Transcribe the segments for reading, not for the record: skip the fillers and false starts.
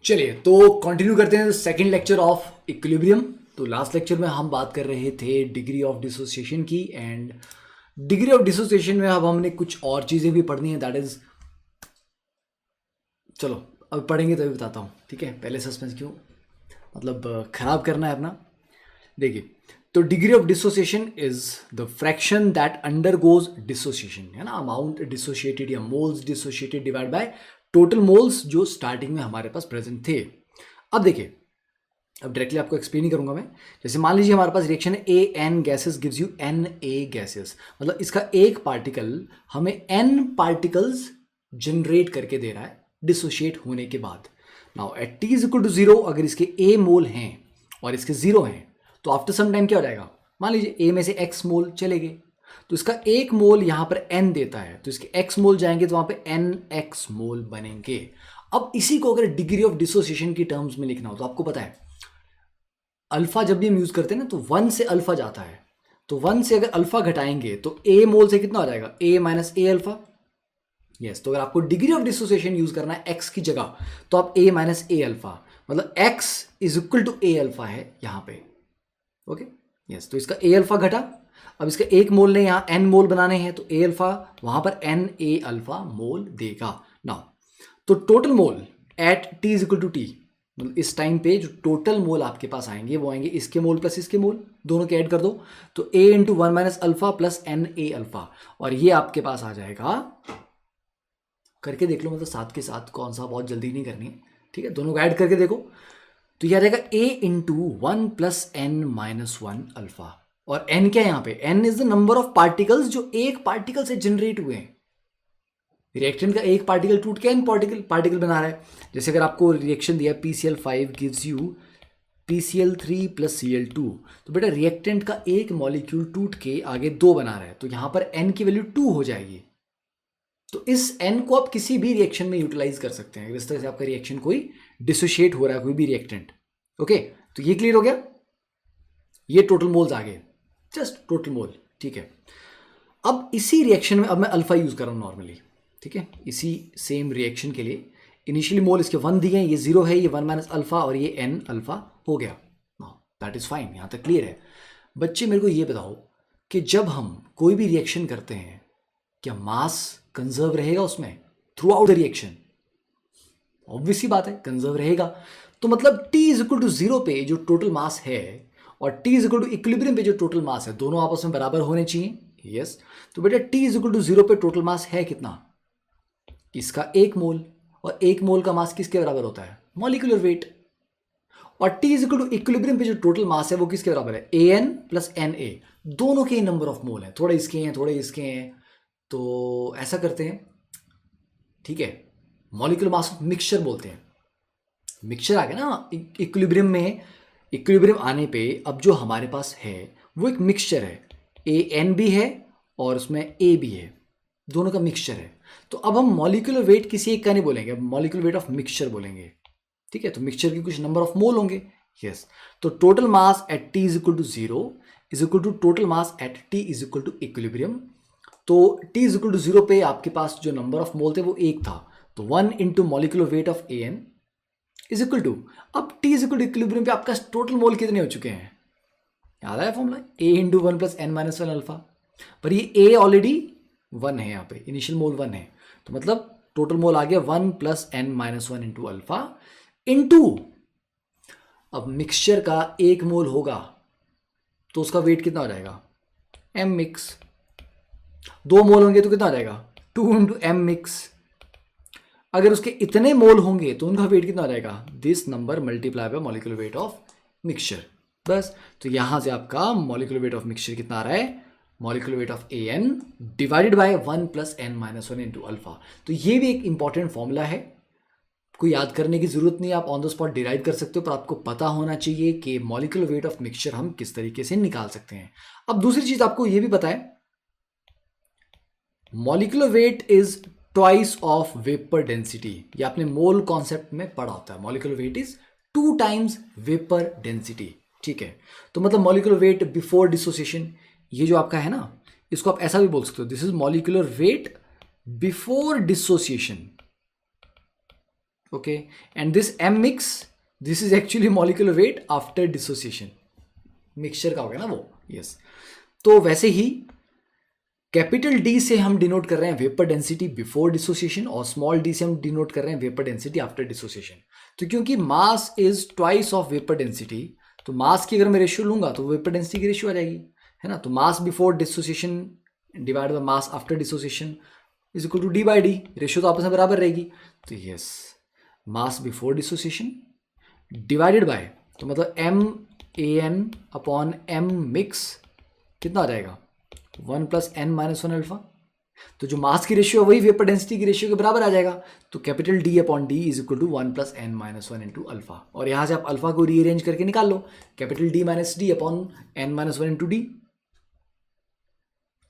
चलिए तो कंटिन्यू करते हैं सेकंड लेक्चर ऑफ इक्विलिब्रियम। तो लास्ट लेक्चर में हम बात कर रहे थे डिग्री ऑफ डिसोसिएशन की, एंड डिग्री ऑफ डिसोसिएशन में अब हमने कुछ और चीज़ें भी पढ़नी है, दैट इज, चलो अब पढ़ेंगे तभी बताता हूँ, ठीक है। पहले सस्पेंस क्यों मतलब खराब करना है अपना। देखिए, तो degree of dissociation is the fraction that undergoes dissociation, है ना, अमाउंट डिसोसिएटेड या moles dissociated divide by total moles जो स्टार्टिंग में हमारे पास प्रेजेंट थे। अब देखिए, अब डायरेक्टली आपको एक्सप्लेन ही करूंगा मैं। जैसे मान लीजिए हमारे पास रिएक्शन है A N gases gives you N A gases, मतलब इसका एक पार्टिकल हमें एन पार्टिकल्स जनरेट करके दे रहा है डिसोशिएट होने के बाद। Now at T is equal to zero, अगर इसके ए मोल हैं और इसके जीरो हैं तो आफ्टर सम टाइम क्या हो जाएगा, मान लीजिए ए में से एक्स मोल चले गए तो इसका एक मोल यहां पर एन देता है, तो इसके एक्स मोल जाएंगे तो वहां पे एन एक्स मोल बनेंगे। अब इसी को अगर डिग्री ऑफ डिसोसिएशन की टर्म्स में लिखना हो तो आपको पता है अल्फा जब भी हम यूज करते हैं ना तो वन से अल्फा जाता है, तो वन से अगर अल्फा घटाएंगे तो ए मोल से कितना हो जाएगा, ए माइनस ए अल्फा। यस, तो अगर आपको डिग्री ऑफ डिसोसिएशन यूज करना है एक्स की जगह तो आप ए माइनस ए अल्फा, मतलब x is equal to A alpha है यहां पे। ओके, यस, तो इसका ए अल्फा घटा, अब इसका एक मोल ने यहां एन मोल बनाने हैं तो ए अल्फा वहां पर एन ए अल्फा मोल देगा। नाउ तो total mole at T is equal to T, मतलब इस टाइम पे जो टोटल मोल आपके पास आएंगे वो आएंगे इसके मोल प्लस इसके मोल, दोनों के ऐड कर दो तो A into one minus alpha plus N A alpha, और ये आपके पास आ जाएगा, करके देख लो, मतलब साथ के साथ कौन सा, बहुत जल्दी नहीं करनी है, ठीक है, दोनों को ऐड करके देखो तो यह आ जाएगा A into one plus N minus one alpha. और एन क्या है यहाँ पे, N is the number of particles जो एक पार्टिकल से जनरेट हुए हैं। रिएक्टेंट का एक पार्टिकल टूट के एन पार्टिकल बना रहा है। जैसे अगर आपको रिएक्शन दिया PCl5 gives you PCl3 plus Cl2, तो बेटा रिएक्टेंट का एक मॉलिक्यूल टूट के आगे दो बना रहा है तो यहां पर n की वैल्यू 2 हो जाएगी। तो इस n को आप किसी भी रिएक्शन में यूटिलाइज कर सकते हैं इस तरह से आपका रिएक्शन कोई डिसोशिएट हो रहा है कोई भी रिएक्टेंट। ओके, तो ये क्लियर हो गया, ये टोटल मोल्स आ गए, जस्ट टोटल मोल, ठीक है। अब इसी रिएक्शन में अब मैं अल्फा यूज कर रहा हूं नॉर्मली, ठीक है, इसी सेम रिएक्शन के लिए इनिशियली मोल इसके वन दिए हैं, ये जीरो है, ये वन माइनस अल्फा और ये एन अल्फा हो गया। दैट इज फाइन, यहां तक क्लियर है। बच्चे मेरे को ये बताओ कि जब हम कोई भी रिएक्शन करते हैं क्या मास कंजर्व रहेगा उसमें throughout the reaction? Obviously बात है, कंजर्व रहेगा। तो मतलब T is equal to zero पे जो टोटल मास है और T is equal to equilibrium पे जो टोटल मास है दोनों आपस में बराबर होने चाहिए। यस, तो बेटा T is equal to zero पे टोटल मास है कितना, इसका एक मोल, और एक मोल का मास किसके बराबर होता है, मॉलिक्यूलर वेट। और T is equal to equilibrium पे जो टोटल मास है वो किसके बराबर है, A N plus N A, दोनों के नंबर ऑफ मोल हैं, थोड़े इसके हैं थोड़े इसके हैं, तो ऐसा करते हैं, ठीक है, मॉलिक्यूलर मास ऑफ मिक्सचर बोलते हैं। मिक्सचर आ गया ना इक्विलिब्रियम में, इक्विलिब्रियम आने पे अब जो हमारे पास है वो एक मिक्सचर है, ए एन भी है और उसमें ए भी है, दोनों का मिक्सचर है। तो अब हम मॉलिक्यूलर वेट किसी एक का नहीं बोलेंगे, अब मॉलिक्यूलर वेट ऑफ मिक्सचर बोलेंगे, ठीक है। तो मिक्सचर के कुछ नंबर ऑफ मोल होंगे। यस, तो total mass at T is equal to zero is equal to total mass at T is equal to equilibrium. तो T is equal to zero पे आपके पास जो नंबर ऑफ मोल थे वो एक था, तो one into molecular weight of A N is equal to, अब T is equal to equilibrium पे आपका टोटल मोल कितने हो चुके हैं, याद आया formula, A into one plus N minus one alpha, पर ये ए ऑलरेडी वन है, यहाँ पे इनिशियल मोल वन है, तो मतलब टोटल मोल आ गया one plus N minus one into alpha into, अब मिक्सचर का एक मोल होगा तो उसका वेट कितना हो जाएगा, एम मिक्स, दो मोल होंगे तो कितना हो जाएगा, टू इंटू एम मिक्स, अगर उसके इतने मोल होंगे तो उनका वेट कितना हो जाएगा, this number multiply by molecular weight of mixture, बस। तो यहां से आपका मॉलिक्यूलर वेट ऑफ मिक्सचर कितना आ रहा है, molecular weight of A N divided by one plus N minus one into alpha. तो ये भी एक इंपॉर्टेंट फॉर्मूला है, कोई याद करने की जरूरत नहीं, आप ऑन द स्पॉट डिराइव कर सकते हो, पर आपको पता होना चाहिए कि मॉलिक्यूलर वेट ऑफ मिक्सचर हम किस तरीके से निकाल सकते हैं। अब दूसरी चीज आपको ये भी पता है, molecular wait is twice of vapour density, ये आपने मोल कॉन्सेप्ट में पढ़ा होता है, molecular wait is two times vapour density, ठीक है। तो मतलब मॉलिक्यूलर वेट बिफोर डिसोसिएशन, ये जो आपका है ना, इसको आप ऐसा भी बोल सकते हो, this is molecular weight before dissociation, okay, and this M mix, this is actually molecular weight after dissociation, mixture का हो गया ना वो, यस। तो वैसे ही कैपिटल डी से हम डिनोट कर रहे हैं वेपर डेंसिटी बिफोर डिसोसिएशन, और स्मॉल डी से हम डिनोट कर रहे हैं वेपर डेंसिटी आफ्टर डिसोसिएशन। तो क्योंकि mass is twice of vapour density, तो मास की अगर मैं रेशियो लूंगा तो वेपर डेंसिटी की रेशियो आ जाएगी, है ना। तो mass before dissociation divide by mass after dissociation is equal to D by D, ratio तो आपस में बराबर रहेगी। तो yes, mass before dissociation divided by, तो मतलब M A N upon M mix कितना आ जाएगा, 1 प्लस एन माइनस 1 अल्फा। तो जो मास की रेशियो है वही वेपर डेंसिटी की रेशियो के बराबर आ जाएगा। तो capital D upon D is equal to 1 plus N minus 1 into alpha, और यहां से आप अल्फा को रीअरेंज करके निकाल लो, capital D minus D upon N minus 1 into D.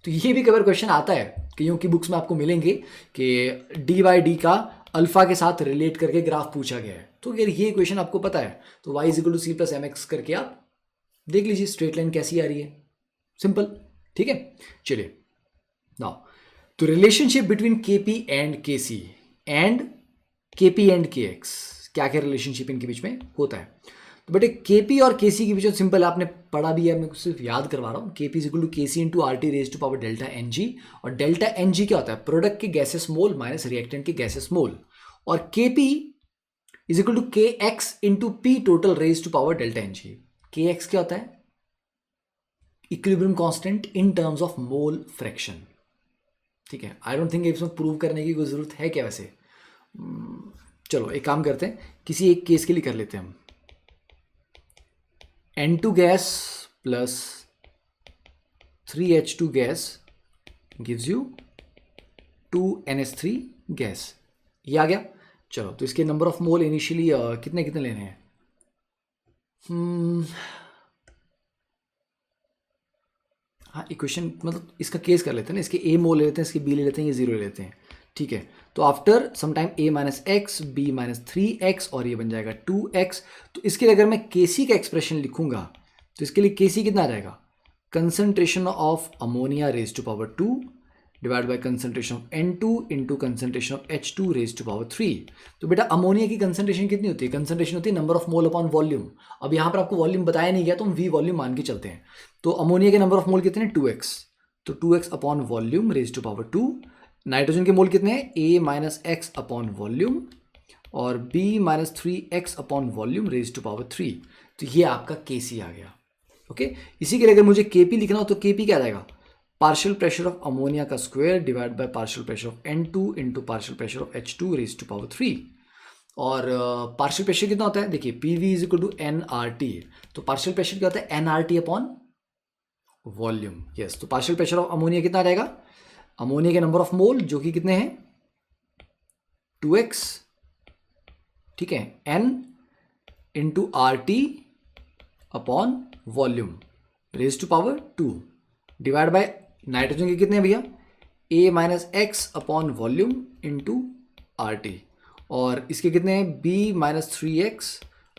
तो ये भी कई बार क्वेश्चन आता है, कईयों की बुक्स में आपको मिलेंगे कि डी बाई डी का अल्फा के साथ रिलेट करके ग्राफ पूछा गया है। तो अगर ये इक्वेशन आपको पता है तो y is equal to C plus M X करके आप देख लीजिए स्ट्रेट लाइन कैसी आ रही है, सिंपल, ठीक है। चलिए नाउ, तो relationship between Kp and Kc and Kp and K X, क्या क्या रिलेशनशिप इनके बीच में होता है। तो बेटे केपी और केसी के बीच में सिंपल आपने पढ़ा भी है, मैं सिर्फ याद करवा रहा हूँ। Kp is equal to Kc into R T raise to power delta N G, और डेल्टा एन जी क्या होता है, प्रोडक्ट के गैसेस मोल माइनस रिएक्टेंट के गैसेस मोल, और Kp is equal to K X into P total raise to power delta N G. K X क्या होता है, equilibrium constant in terms of mole fraction, ठीक है। I don't think इसमें prove करने की कोई जरूरत है क्या वैसे। चलो एक काम करते हैं, किसी एक केस के लिए कर लेते हैं हम। N2 gas plus 3H2 gas gives you 2NH3 gas, ये आ गया। चलो तो इसके नंबर ऑफ मोल इनिशियली कितने कितने लेने हैं, हाँ इक्वेशन मतलब इसका केस कर लेते हैं ना, इसके ए मोल ले लेते हैं, इसके बी ले लेते हैं, ये जीरो ले लेते हैं, ठीक है। तो after some time A minus X, B minus 3x, और ये बन जाएगा 2x। तो इसके लिए अगर मैं केसी का एक्सप्रेशन लिखूंगा तो इसके लिए केसी कितना आ जाएगा, concentration of ammonia raise to power 2 divide by concentration of N2 into concentration of H2 raise to power 3। तो बेटा अमोनिया की कंसंट्रेशन कितनी होती है, कंसंट्रेशन होती है number of mole upon volume. अब यहाँ पर आपको वॉल्यूम बताया नहीं गया तो हम वी वॉल्यूम मान के चलते हैं। तो अमोनिया के नंबर ऑफ मोल कितने हैं, 2x, तो 2x upon volume raise to power 2। Nitrogen के मोल कितने हैं, a minus X upon volume, और b minus 3x upon volume raise to power 3। तो ये आपका Kc आ गया, ओके। इसी के लिए अगर मुझे Kp लिखना हो तो Kp क्या आ जाएगा, पार्शियल प्रेशर ऑफ अमोनिया का square divide by partial pressure of N2 into partial pressure of H2 raise to power 3। और पार्शियल प्रेशर कितना होता है, देखिए PV is equal to NRT, तो पार्शियल प्रेशर क्या होता है, NRT अपॉन वॉल्यूम, यस। तो पार्शियल प्रेशर ऑफ अमोनिया कितना आ जाएगा, अमोनिया के नंबर ऑफ मोल जो कि कितने हैं 2x, ठीक है, N into RT upon volume raise to power 2 divide by nitrogen के कितने हैं भैया, a minus X upon volume into RT, और इसके कितने हैं b minus 3x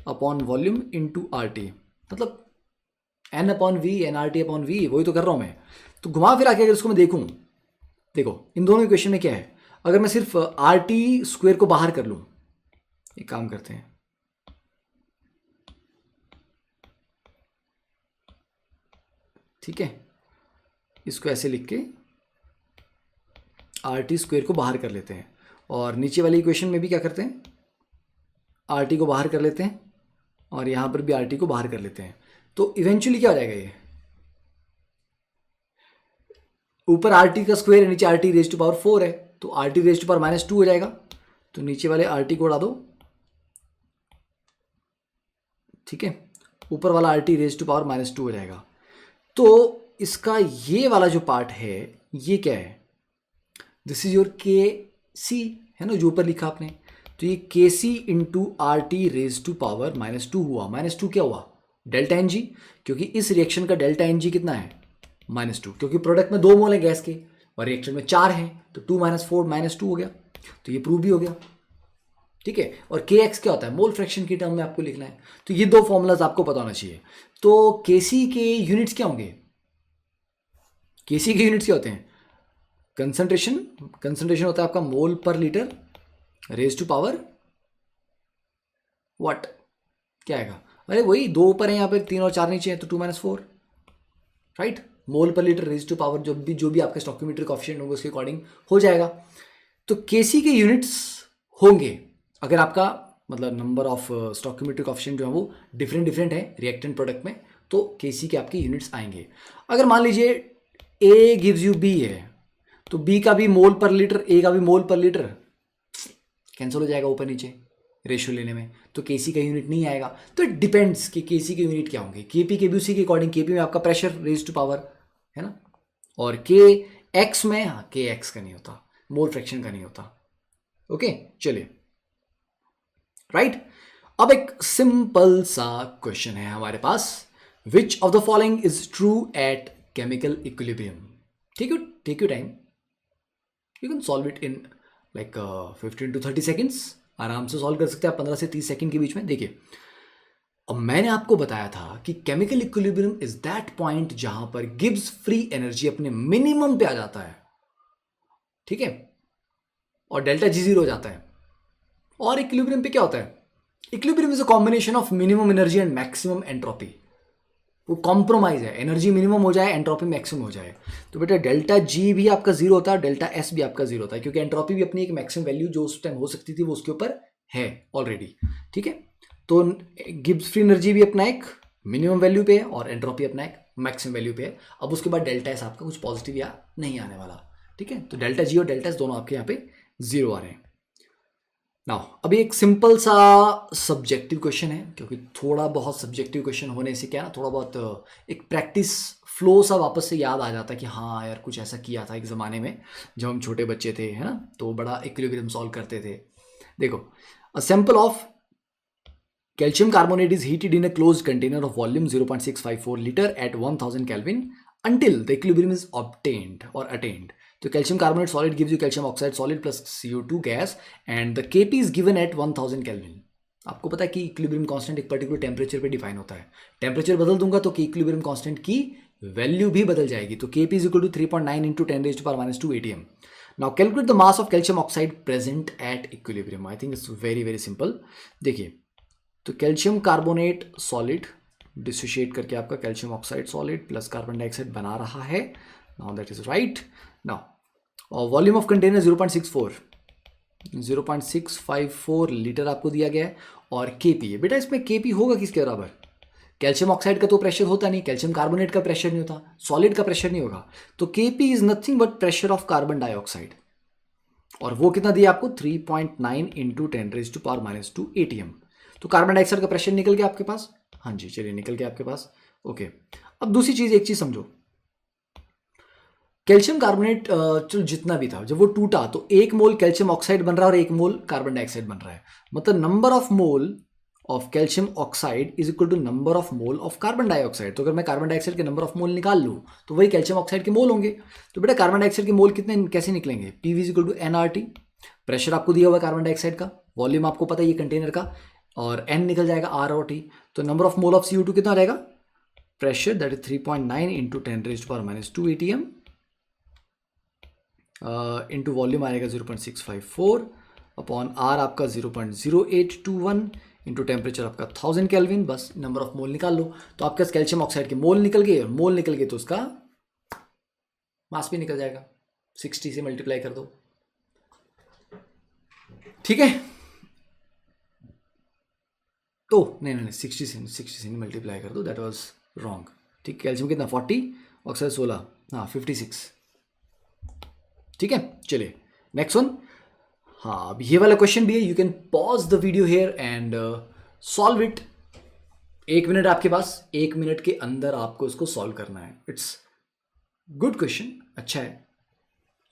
upon volume into RT, मतलब n upon V, NRT upon V, वही तो कर रहा हूं मैं। तो घुमा फिरा के अगर इसको मैं देखूं, देखो इन दोनों इक्वेशन में क्या है, अगर मैं सिर्फ RT स्क्वायर को बाहर कर लूं, एक काम करते हैं, ठीक है, इसको ऐसे लिख के RT स्क्वायर को बाहर कर लेते हैं, और नीचे वाली इक्वेशन में भी क्या करते हैं, RT को बाहर कर लेते हैं, और यहां पर भी RT को बाहर कर लेते हैं। तो इवेंचुअली क्या हो जाएगा, ये ऊपर RT का स्क्वायर है, नीचे RT रेज टू पावर 4 है, तो RT raise to power minus 2 हो जाएगा। तो नीचे वाले RT को उड़ा दो, ठीक है, ऊपर वाला RT raise to power minus 2 हो जाएगा। तो इसका ये वाला जो पार्ट है ये क्या है, दिस इज योर Kc, है ना, जो ऊपर लिखा आपने। तो ये Kc into RT raise to power minus 2 हुआ, माइनस 2 क्या हुआ, डेल्टा एन जी, क्योंकि इस रिएक्शन का डेल्टा एन जी कितना है -2, क्योंकि प्रोडक्ट में 2 मोल है गैस के और रिएक्शन में 4 हैं, तो 2 माइनस 4 -2 हो गया। तो ये प्रूव भी हो गया, ठीक है। और के एक्स क्या होता है, मोल फ्रैक्शन की टर्म में आपको लिखना है। तो ये 2 फॉर्मूलाज आपको पता होना चाहिए। तो केसी के यूनिट्स क्या होंगे, केसी के यूनिट्स क्या होते हैं, कंसंट्रेशन, कंसंट्रेशन होता है आपका mole per litre raise to power what, क्या आएगा? अरे वही, 2 ऊपर है यहाँ पे, 3 और 4 नीचे है, तो 2 - 4, right? Mole per litre raise to power जो भी आपका स्टोइकोमेट्रिक कोएफिशिएंट होगा उसके अकॉर्डिंग हो जाएगा। तो केसी के यूनिट्स होंगे अगर आपका मतलब नंबर ऑफ स्टोइकोमेट्रिक कोएफिशिएंट जो है वो डिफरेंट डिफरेंट है रिएक्टेंट प्रोडक्ट में, तो केसी के आपके यूनिट्स आएंगे। अगर मान लीजिए ए गिव्स यू बी है, तो बी का भी मोल पर लीटर, ए का भी मोल पर लीटर, कैंसिल हो जाएगा ऊपर नीचे रेशियो लेने में, तो केसी का यूनिट नहीं आएगा। तो इट डिपेंड्स कि केसी के यूनिट क्या होंगे। केपी के भी उसी के अकॉर्डिंग, केपी में आपका प्रेशर रेज टू पावर है ना, और के एक्स में, हाँ के एक्स का नहीं होता, मोल फ्रैक्शन का नहीं होता। ओके चलिए, राइट। अब एक सिंपल सा क्वेश्चन है हमारे पास, which of the following is true at chemical equilibrium. Take you time, you can solve it in like 15 to 30 seconds, आराम से सॉल्व कर सकते हैं आप 15 से 30 सेकेंड के बीच में। देखिए, अब मैंने आपको बताया था कि chemical equilibrium is that point जहां पर गिब्स फ्री एनर्जी अपने मिनिमम पे आ जाता है, ठीक है, और डेल्टा जी 0 हो जाता है। और इक्विलिब्रियम पे क्या होता है? Equilibrium is a combination of minimum energy and maximum entropy. वो कॉम्प्रोमाइज है, एनर्जी मिनिमम हो जाए, एंट्रोपी मैक्सिमम हो जाए। तो बेटा डेल्टा जी भी आपका 0 होता है, डेल्टा एस भी आपका 0 होता है, क्योंकि एंट्रोपी भी अपनी एक मैक्सिमम वैल्यू जो उस टाइम हो सकती थी वो उसके ऊपर है ऑलरेडी, ठीक है। तो गिब्स फ्री एनर्जी भी अपना एक मिनिमम वैल्यू पे है और एंट्रोपी अपना एक मैक्सिमम वैल्यू पे है। अब उसके बाद डेल्टा एस आपका कुछ पॉजिटिव या नहीं आने वाला, ठीक है। तो डेल्टा जी और डेल्टा एस दोनों आपके यहाँ पे 0 आ रहे हैं। नाउ अभी एक सिंपल सा सब्जेक्टिव क्वेश्चन है, क्योंकि थोड़ा बहुत सब्जेक्टिव क्वेश्चन होने से क्या ना, थोड़ा बहुत एक प्रैक्टिस फ्लो सा वापस से याद आ जाता है कि हाँ यार कुछ ऐसा किया था एक ज़माने में जब हम छोटे बच्चे थे, है ना, तो बड़ा इक्विलिब्रियम सॉल्व करते थे। देखो, a sample of calcium carbonate is heated in a closed container of volume 0.654 liter at 1000 Kelvin until the equilibrium is obtained or attained. So calcium carbonate solid gives you calcium oxide solid plus CO2 gas and the Kp is given at 1000 Kelvin. आपको पता है कि equilibrium constant एक particular temperature पे define होता है। Temperature बदल दूंगा तो कि इक्विलिब्रियम कांस्टेंट की वैल्यू भी बदल जाएगी। तो Kp is equal to 3.9 into 10⁻⁻² atm. Now calculate the mass of calcium oxide present at equilibrium. I think it's very very simple. देखिए, तो कैल्शियम कार्बोनेट सॉलिड डिसोशिएट करके आपका calcium oxide solid plus carbon dioxide बना रहा है। Now that is right. Now volume of container 0.654 litre आपको दिया गया है और केपी है। बेटा इसमें केपी होगा किसके बराबर? कैल्शियम ऑक्साइड का तो प्रेशर होता नहीं, कैल्शियम कार्बोनेट का प्रेशर नहीं होता, सॉलिड का प्रेशर नहीं होगा, तो KP is nothing but pressure of carbon dioxide. और वो कितना दिया आपको? 3.9 इंटू 10⁻⁻² atm। तो कार्बन डाइऑक्साइड का प्रेशर निकल गया आपके पास। हाँ जी चलिए, निकल गया आपके पास। ओके, अब दूसरी चीज, एक चीज समझो, कैल्शियम कार्बोनेट चलो जितना भी था, जब वो टूटा तो 1 मोल कैल्शियम ऑक्साइड बन रहा है और 1 मोल कार्बन डाइऑक्साइड बन रहा है। मतलब number of mole of calcium oxide is equal to number of mole of carbon dioxide. तो अगर मैं कार्बन डाइऑक्साइड के नंबर ऑफ मोल निकाल लूँ तो वही कैल्शियम ऑक्साइड के मोल होंगे। तो बेटा कार्बन डाइऑक्साइड के मोल कितने कैसे निकलेंगे? P V is equal to NRT, pressure आपको दिया हुआ कार्बन डाइऑक्साइड का, वॉल्यूम आपको पता है ये कंटेनर का, और n निकल जाएगा R और T। तो number of mole of CO2 कितना रहेगा? Pressure that is 3.9 into 10⁻⁻² atm into volume आएगा 0.654 अपॉन R आपका 0.0821 इंटू टेम्परेचर आपका 1000 केल्विन। बस नंबर ऑफ मोल निकाल लो। तो आपके कैल्शियम ऑक्साइड के मोल निकल गए, और मोल निकल गए तो उसका मास भी निकल जाएगा। 60 से मल्टीप्लाई कर दो, ठीक है। तो नहीं 60 से मल्टीप्लाई कर दो, दैट वाज रॉन्ग, ठीक। कैल्शियम कितना? 40, ऑक्साइड 16, हाँ 56, ठीक है। चलिए नेक्स्ट वन। हाँ अब ये वाला क्वेश्चन भी है, you can pause the video hair and solve it. 1 minute आपके पास, 1 मिनट के अंदर आपको इसको सॉल्व करना है। इट्स गुड क्वेश्चन, अच्छा है,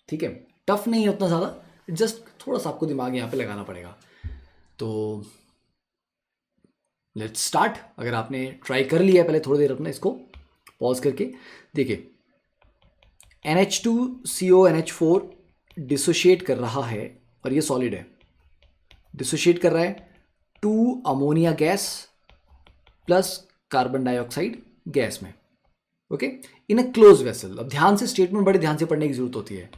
ठीक है, टफ नहीं है उतना ज़्यादा, जस्ट थोड़ा सा आपको दिमाग यहाँ पे लगाना पड़ेगा। तो लेट्स स्टार्ट। अगर आपने ट्राई कर लिया है पहले थोड़ी देर अपना इसको पॉज करके देखिए, NH2CONH4 डिसोशिएट कर रहा है और ये सॉलिड है, डिसोशिएट कर रहा है 2 ammonia gas plus carbon dioxide gas में, okay, in a close vessel. अब ध्यान से स्टेटमेंट बड़े ध्यान से पढ़ने की जरूरत होती है।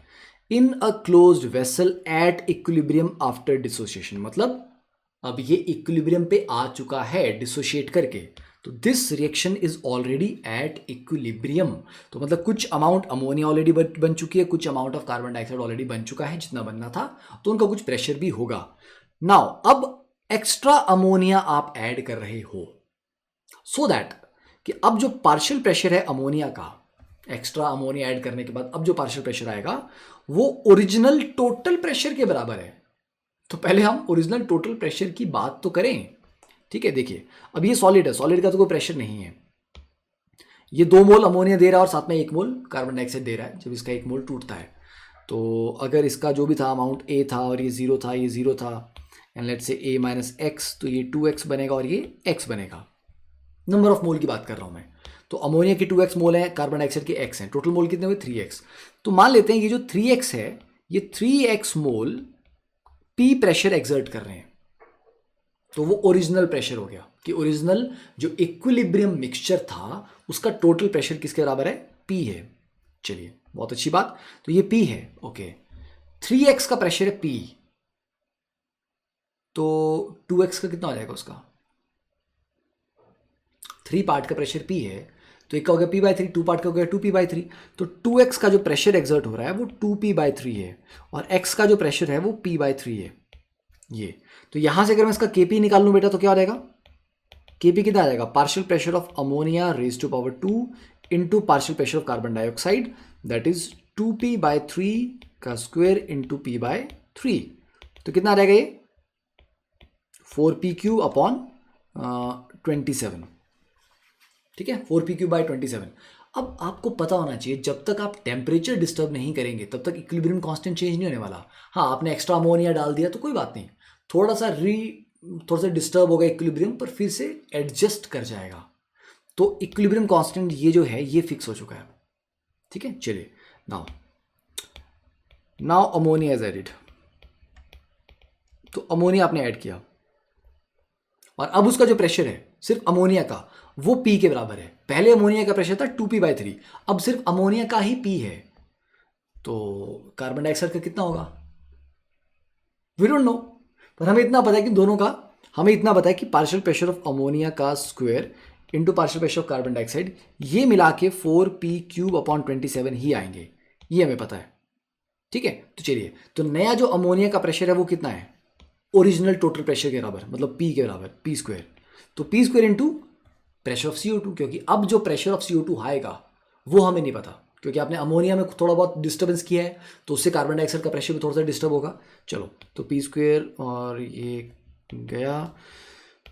In a closed vessel at equilibrium after dissociation, मतलब अब ये इक्विलिब्रियम पे आ चुका है डिसोशिएट करके, तो this reaction is already at equilibrium. तो मतलब कुछ अमाउंट अमोनिया ऑलरेडी बन चुकी है, कुछ amount of carbon dioxide already बन चुका है जितना बनना था, तो उनका कुछ प्रेशर भी होगा। नाउ अब एक्स्ट्रा अमोनिया आप ऐड कर रहे हो, सो दैट कि अब जो पार्शियल प्रेशर है अमोनिया का, एक्स्ट्रा अमोनिया ऐड करने के बाद अब जो पार्शियल प्रेशर आएगा वो ओरिजिनल टोटल प्रेशर के बराबर है। तो पहले हम ओरिजिनल टोटल प्रेशर की बात तो करें, ठीक है। देखिए अब ये सॉलिड है, सॉलिड का तो कोई प्रेशर नहीं है, ये 2 मोल अमोनिया दे रहा है और साथ में 1 मोल कार्बन डाइऑक्साइड दे रहा है। जब इसका 1 मोल टूटता है तो अगर इसका जो भी था अमाउंट ए था और ये 0 था, ये 0 था, and let's say a minus x, तो ये 2x बनेगा और ये x बनेगा। नंबर ऑफ मोल की बात कर रहा हूँ मैं। तो अमोनिया के 2x मोल है, कार्बन डाइऑक्साइड के x हैं, टोटल मोल कितने हुए 3x। तो मान लेते हैं ये जो 3x है, ये 3x मोल p प्रेशर एक्सर्ट कर रहे हैं, तो वो ओरिजिनल प्रेशर हो गया कि ओरिजिनल जो इक्विलिब्रियम मिक्सचर था उसका टोटल प्रेशर किसके बराबर है, p है। चलिए बहुत अच्छी बात, तो ये p है, ओके। 3x का प्रेशर है p, तो 2x का कितना हो जाएगा उसका, 3 पार्ट का प्रेशर p है, तो एक का हो गया p/3, 2 पार्ट का हो गया 2p/3। तो 2x का जो प्रेशर एक्सर्ट हो रहा है वो 2p/3 है और x का जो प्रेशर है वो p/3 है। ये तो यहां से अगर मैं इसका kp निकाल लूं बेटा तो क्या हो जाएगा, kp कितना आ जाएगा, partial pressure of ammonia raise to power 2 into partial pressure of carbon dioxide, that is 2p/3 का स्क्वायर इंटू p/3। तो कितना आ जाएगा ये 4p³ अपॉन 27, ठीक है, 4p³/27। अब आपको पता होना चाहिए जब तक आप टेम्परेचर डिस्टर्ब नहीं करेंगे तब तक इक्विलिब्रियम कांस्टेंट चेंज नहीं होने वाला। हाँ आपने एक्स्ट्रा अमोनिया डाल दिया तो कोई बात नहीं, थोड़ा सा डिस्टर्ब होगा इक्विलिब्रियम, पर फिर से एडजस्ट कर जाएगा। तो इक्विलिब्रियम कांस्टेंट ये जो है ये फिक्स हो चुका है, ठीक है। चलिए नाउ अमोनिया इज एडिड, तो अमोनिया आपने ऐड किया और अब उसका जो प्रेशर है सिर्फ अमोनिया का वो p के बराबर है। पहले अमोनिया का प्रेशर था 2p/3, अब सिर्फ अमोनिया का ही p है, तो कार्बन डाइऑक्साइड का कितना होगा वी डोंट नो, पर हमें इतना पता है कि दोनों का, हमें इतना पता है कि पार्शियल प्रेशर ऑफ अमोनिया का square into partial pressure of carbon dioxide ये मिला के 4p³/27 ही आएंगे, ये हमें पता है, ठीक है। तो चलिए, तो नया जो अमोनिया का प्रेशर है वो कितना है, ओरिजिनल टोटल प्रेशर के बराबर, मतलब p के बराबर p², तो p² into pressure of CO2, क्योंकि अब जो प्रेशर ऑफ CO2 आएगा वो हमें नहीं पता, क्योंकि आपने अमोनिया में थोड़ा बहुत डिस्टर्बेंस किया है तो उससे कार्बन डाइऑक्साइड का प्रेशर भी थोड़ा सा डिस्टर्ब होगा। चलो तो p² और ये गया,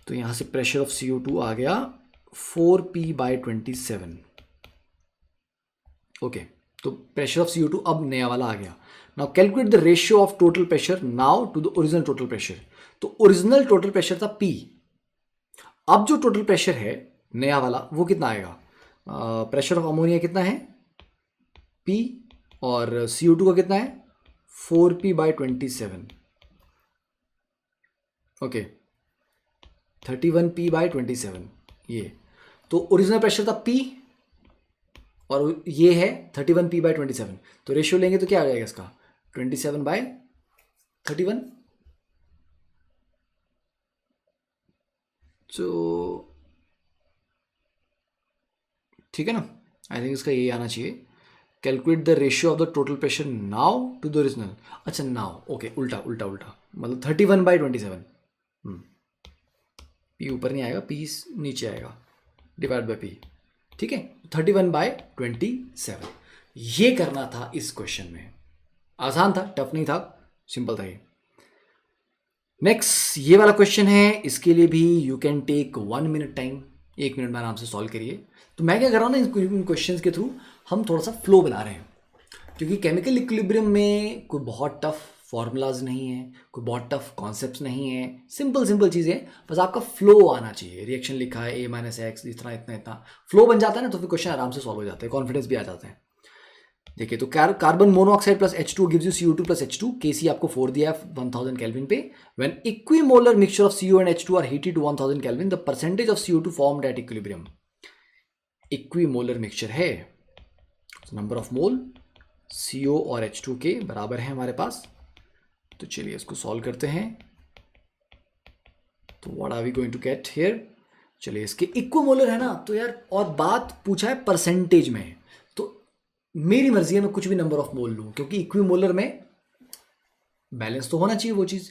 तो यहाँ से प्रेशर ऑफ CO2 आ गया 4p/27, ओके। तो प्रेशर ऑफ CO2 अब नया वाला आ गया। Now calculate the ratio of total pressure now to the original total pressure. तो ओरिजिनल टोटल प्रेशर था p, अब जो टोटल प्रेशर है नया वाला वो कितना आएगा, प्रेशर ऑफ अमोनिया कितना है p और CO2 का कितना है 4p/27, ओके 31p/27। ये तो ओरिजिनल प्रेशर था p और ये है 31p/27, तो रेशियो लेंगे तो क्या आ जाएगा इसका 27/31, तो ठीक है ना। आई थिंक इसका यही आना चाहिए, calculate the ratio of the total pressure now to the original. अच्छा नाउ ओके, उल्टा उल्टा उल्टा, मतलब 31/27, p ऊपर नहीं आएगा, p नीचे आएगा, डिवाइड बाय p, ठीक है। 31/27 ये करना था इस क्वेश्चन में, आसान था, टफ नहीं था, सिंपल था ये। नेक्स्ट ये वाला क्वेश्चन है, इसके लिए भी you can take 1 minute time, 1 minute में आराम से सॉल्व करिए। तो मैं क्या कर रहा हूँ ना, इन क्वेश्चंस के थ्रू हम थोड़ा सा फ्लो बना रहे हैं, क्योंकि केमिकल इक्विलिब्रियम में कोई बहुत टफ फॉर्मूलाज नहीं है, कोई बहुत टफ कॉन्सेप्ट्स नहीं है, सिंपल सिंपल चीज़ें, बस आपका फ्लो आना चाहिए। रिएक्शन लिखा है a-x, इतना इतना इतना फ्लो बन जाता है ना, तो फिर क्वेश्चन आराम से सॉल्व हो जाते हैं, कॉन्फिडेंस भी आ जाता है। देखिए तो carbon monoxide plus H2 gives you CO2 plus H2, Kc आपको 4 दिया है 1000 केल्विन पे। When equimolar mixture of CO and H2 are heated to 1000 kelvin, the percentage of CO2 formed at equilibrium. Equimolar mixture है, number of mole CO और H2 के बराबर है हमारे पास। तो चलिए इसको सॉल्व करते हैं। तो what are we going to get here? चलिए, इसके इक्विमोलर है ना, तो यार और बात पूछा है परसेंटेज में, तो मेरी मर्जी है मैं कुछ भी नंबर ऑफ मोल लूँ, क्योंकि इक्विमोलर में बैलेंस तो होना चाहिए वो चीज़,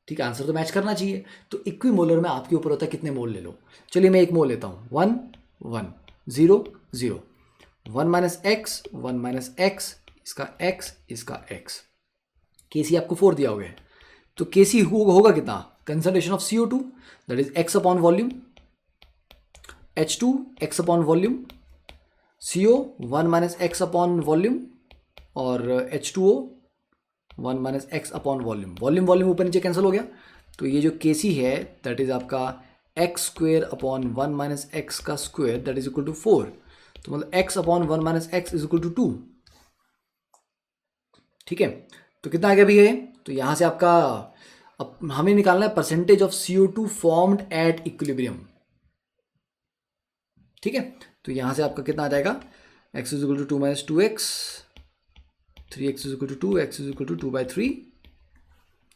ठीक है, आंसर तो मैच करना चाहिए। तो इक्विमोलर में आपके ऊपर होता है कितने मोल ले लो। चलिए मैं एक मोल लेता हूँ, 1 1 0 0, 1 माइनस एक्स 1 माइनस एक्स, इसका एक्स, के सी आपको 4 दिया हुआ है, तो के सी होगा कितना? Concentration of CO2 that is x upon volume, H2 x upon volume, CO 1 minus X upon volume, और H2O 1 minus X upon volume, volume ऊपर नीचे कैंसिल हो गया, तो ये जो के सी है दैट इज आपका X square upon 1 minus X का square that is equal to 4, तो मतलब X upon 1 minus X is equal to 2, ठीक है। तो कितना आ गया भैया ये? तो यहाँ से आपका अब हमें निकालना है percentage of CO2 formed at equilibrium, ठीक है। तो यहाँ से आपका कितना आ जाएगा? x is equal to 2 minus 2x, 3x is equal to 2, x is equal to 2/3,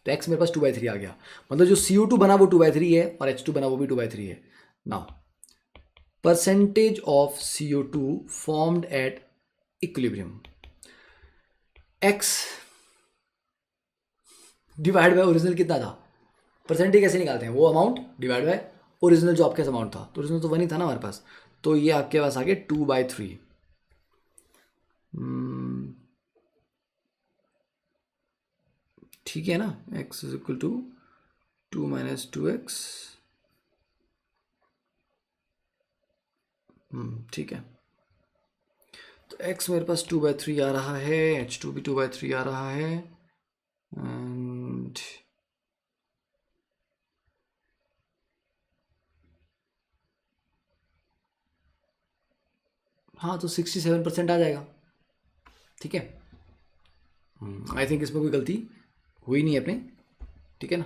तो x मेरे पास 2/3 आ गया, मतलब जो CO2 बना वो 2/3 है और H2 बना वो भी 2/3 है। Now percentage of CO2 formed at equilibrium, x divide by original कितना था, परसेंटेज कैसे निकालते हैं? वो अमाउंट डिवाइड बाय ओरिजिनल जो आपके पास अमाउंट था, तो ओरिजिनल तो 1 ही था ना हमारे पास, तो ये आपके पास आ गया 2/3, ठीक है ना। x is equal to 2 minus 2x, ठीक है। तो x मेरे पास 2/3 आ रहा है, H2 भी 2/3 आ रहा है, एंड हाँ, तो 67% आ जाएगा, ठीक है। आई थिंक इसमें कोई गलती हुई नहीं है अपने, ठीक है ना।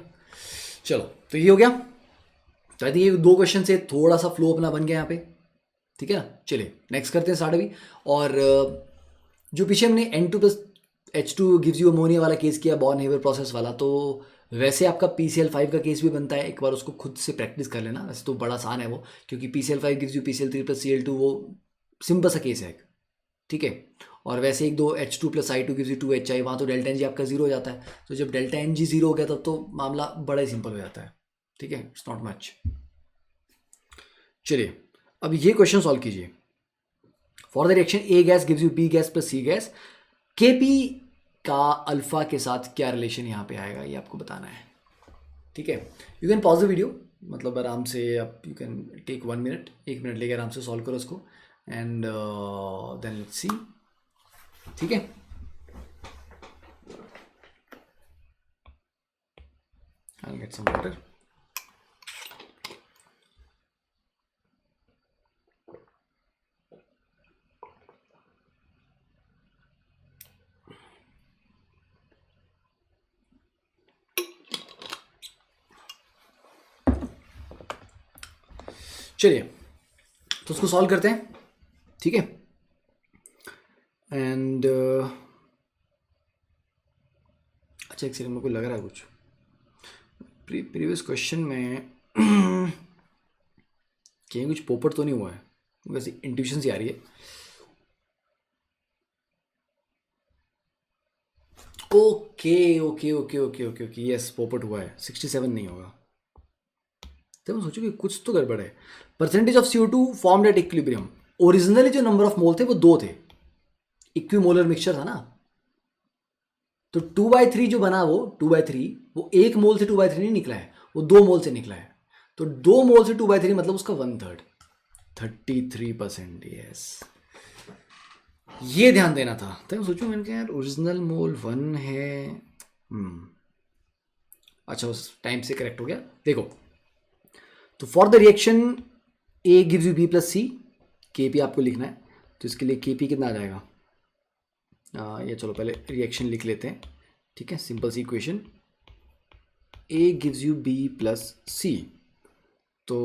चलो, तो ये हो गया, तो आई थिंक ये 2 क्वेश्चन से थोड़ा सा फ्लो अपना बन गया यहाँ पे, ठीक है ना। चलिए नेक्स्ट करते हैं स्टार्ट अभी। और जो पीछे हमने N2+H2 गिव्स यू अमोनिया वाला केस किया, बॉर्न हेवर प्रोसेस वाला, तो वैसे आपका PCl5 का केस भी बनता है, एक बार उसको खुद से प्रैक्टिस कर लेना, वैसे तो बड़ा आसान है वो, क्योंकि PCl5 गिव्स यू PCl3+Cl2, वो सिंपल सा केस है, ठीक है। और वैसे 1-2 H2+I2 गिव्स यू 2HI, वहाँ तो डेल्टा NG आपका जीरो हो जाता है, तो जब डेल्टा NG जीरो हो गया तब तो मामला बड़ा ही सिंपल हो जाता है, ठीक है, इट्स नॉट मच। चलिए अब ये क्वेश्चन सॉल्व कीजिए। For the reaction A gas gives you B gas plus C gas, KP का अल्फा के साथ क्या रिलेशन यहाँ पे आएगा, ये आपको बताना है, ठीक है। You can pause the video, मतलब आराम से आप you can take 1 minute, 1 minute लेकर आराम से सॉल्व करो उसको, एंड देन लेट्स सी, ठीक है। I'll get some water. चलिए तो उसको सॉल्व करते हैं, ठीक है। एंड अच्छा, एक सेकंड, मेरे को लग रहा है कुछ प्रीवियस क्वेश्चन में कहीं कुछ पोपट तो नहीं हुआ है, वैसे इंट्यूशन सी आ रही है। Okay okay okay okay okay okay, yes पोपट हुआ है, 67 नहीं होगा, तो मैं सोचूं कि कुछ तो गड़बड़ है। Percentage of CO2 formed at equilibrium, originally जो नंबर ऑफ मोल थे वो 2 थे, इक्विमोलर मिक्सचर था ना, तो 2/3 जो बना वो 2/3, वो 1 मोल से 2/3 नहीं निकला है, वो 2 मोल से निकला है, तो 2 मोल से 2/3 मतलब उसका 1/3, 33%, यस, ये ध्यान देना था। तो मैं सोचूं, मैंने कहा यार ओरिजिनल मोल 1 है, अच्छा उस टाइम से करेक्ट हो गया। देखो, तो for the reaction A gives you B plus C, KP आपको लिखना है, तो इसके लिए KP कितना आ जाएगा, ये चलो पहले रिएक्शन लिख लेते हैं, ठीक है, simple C equation, A gives you B plus C, तो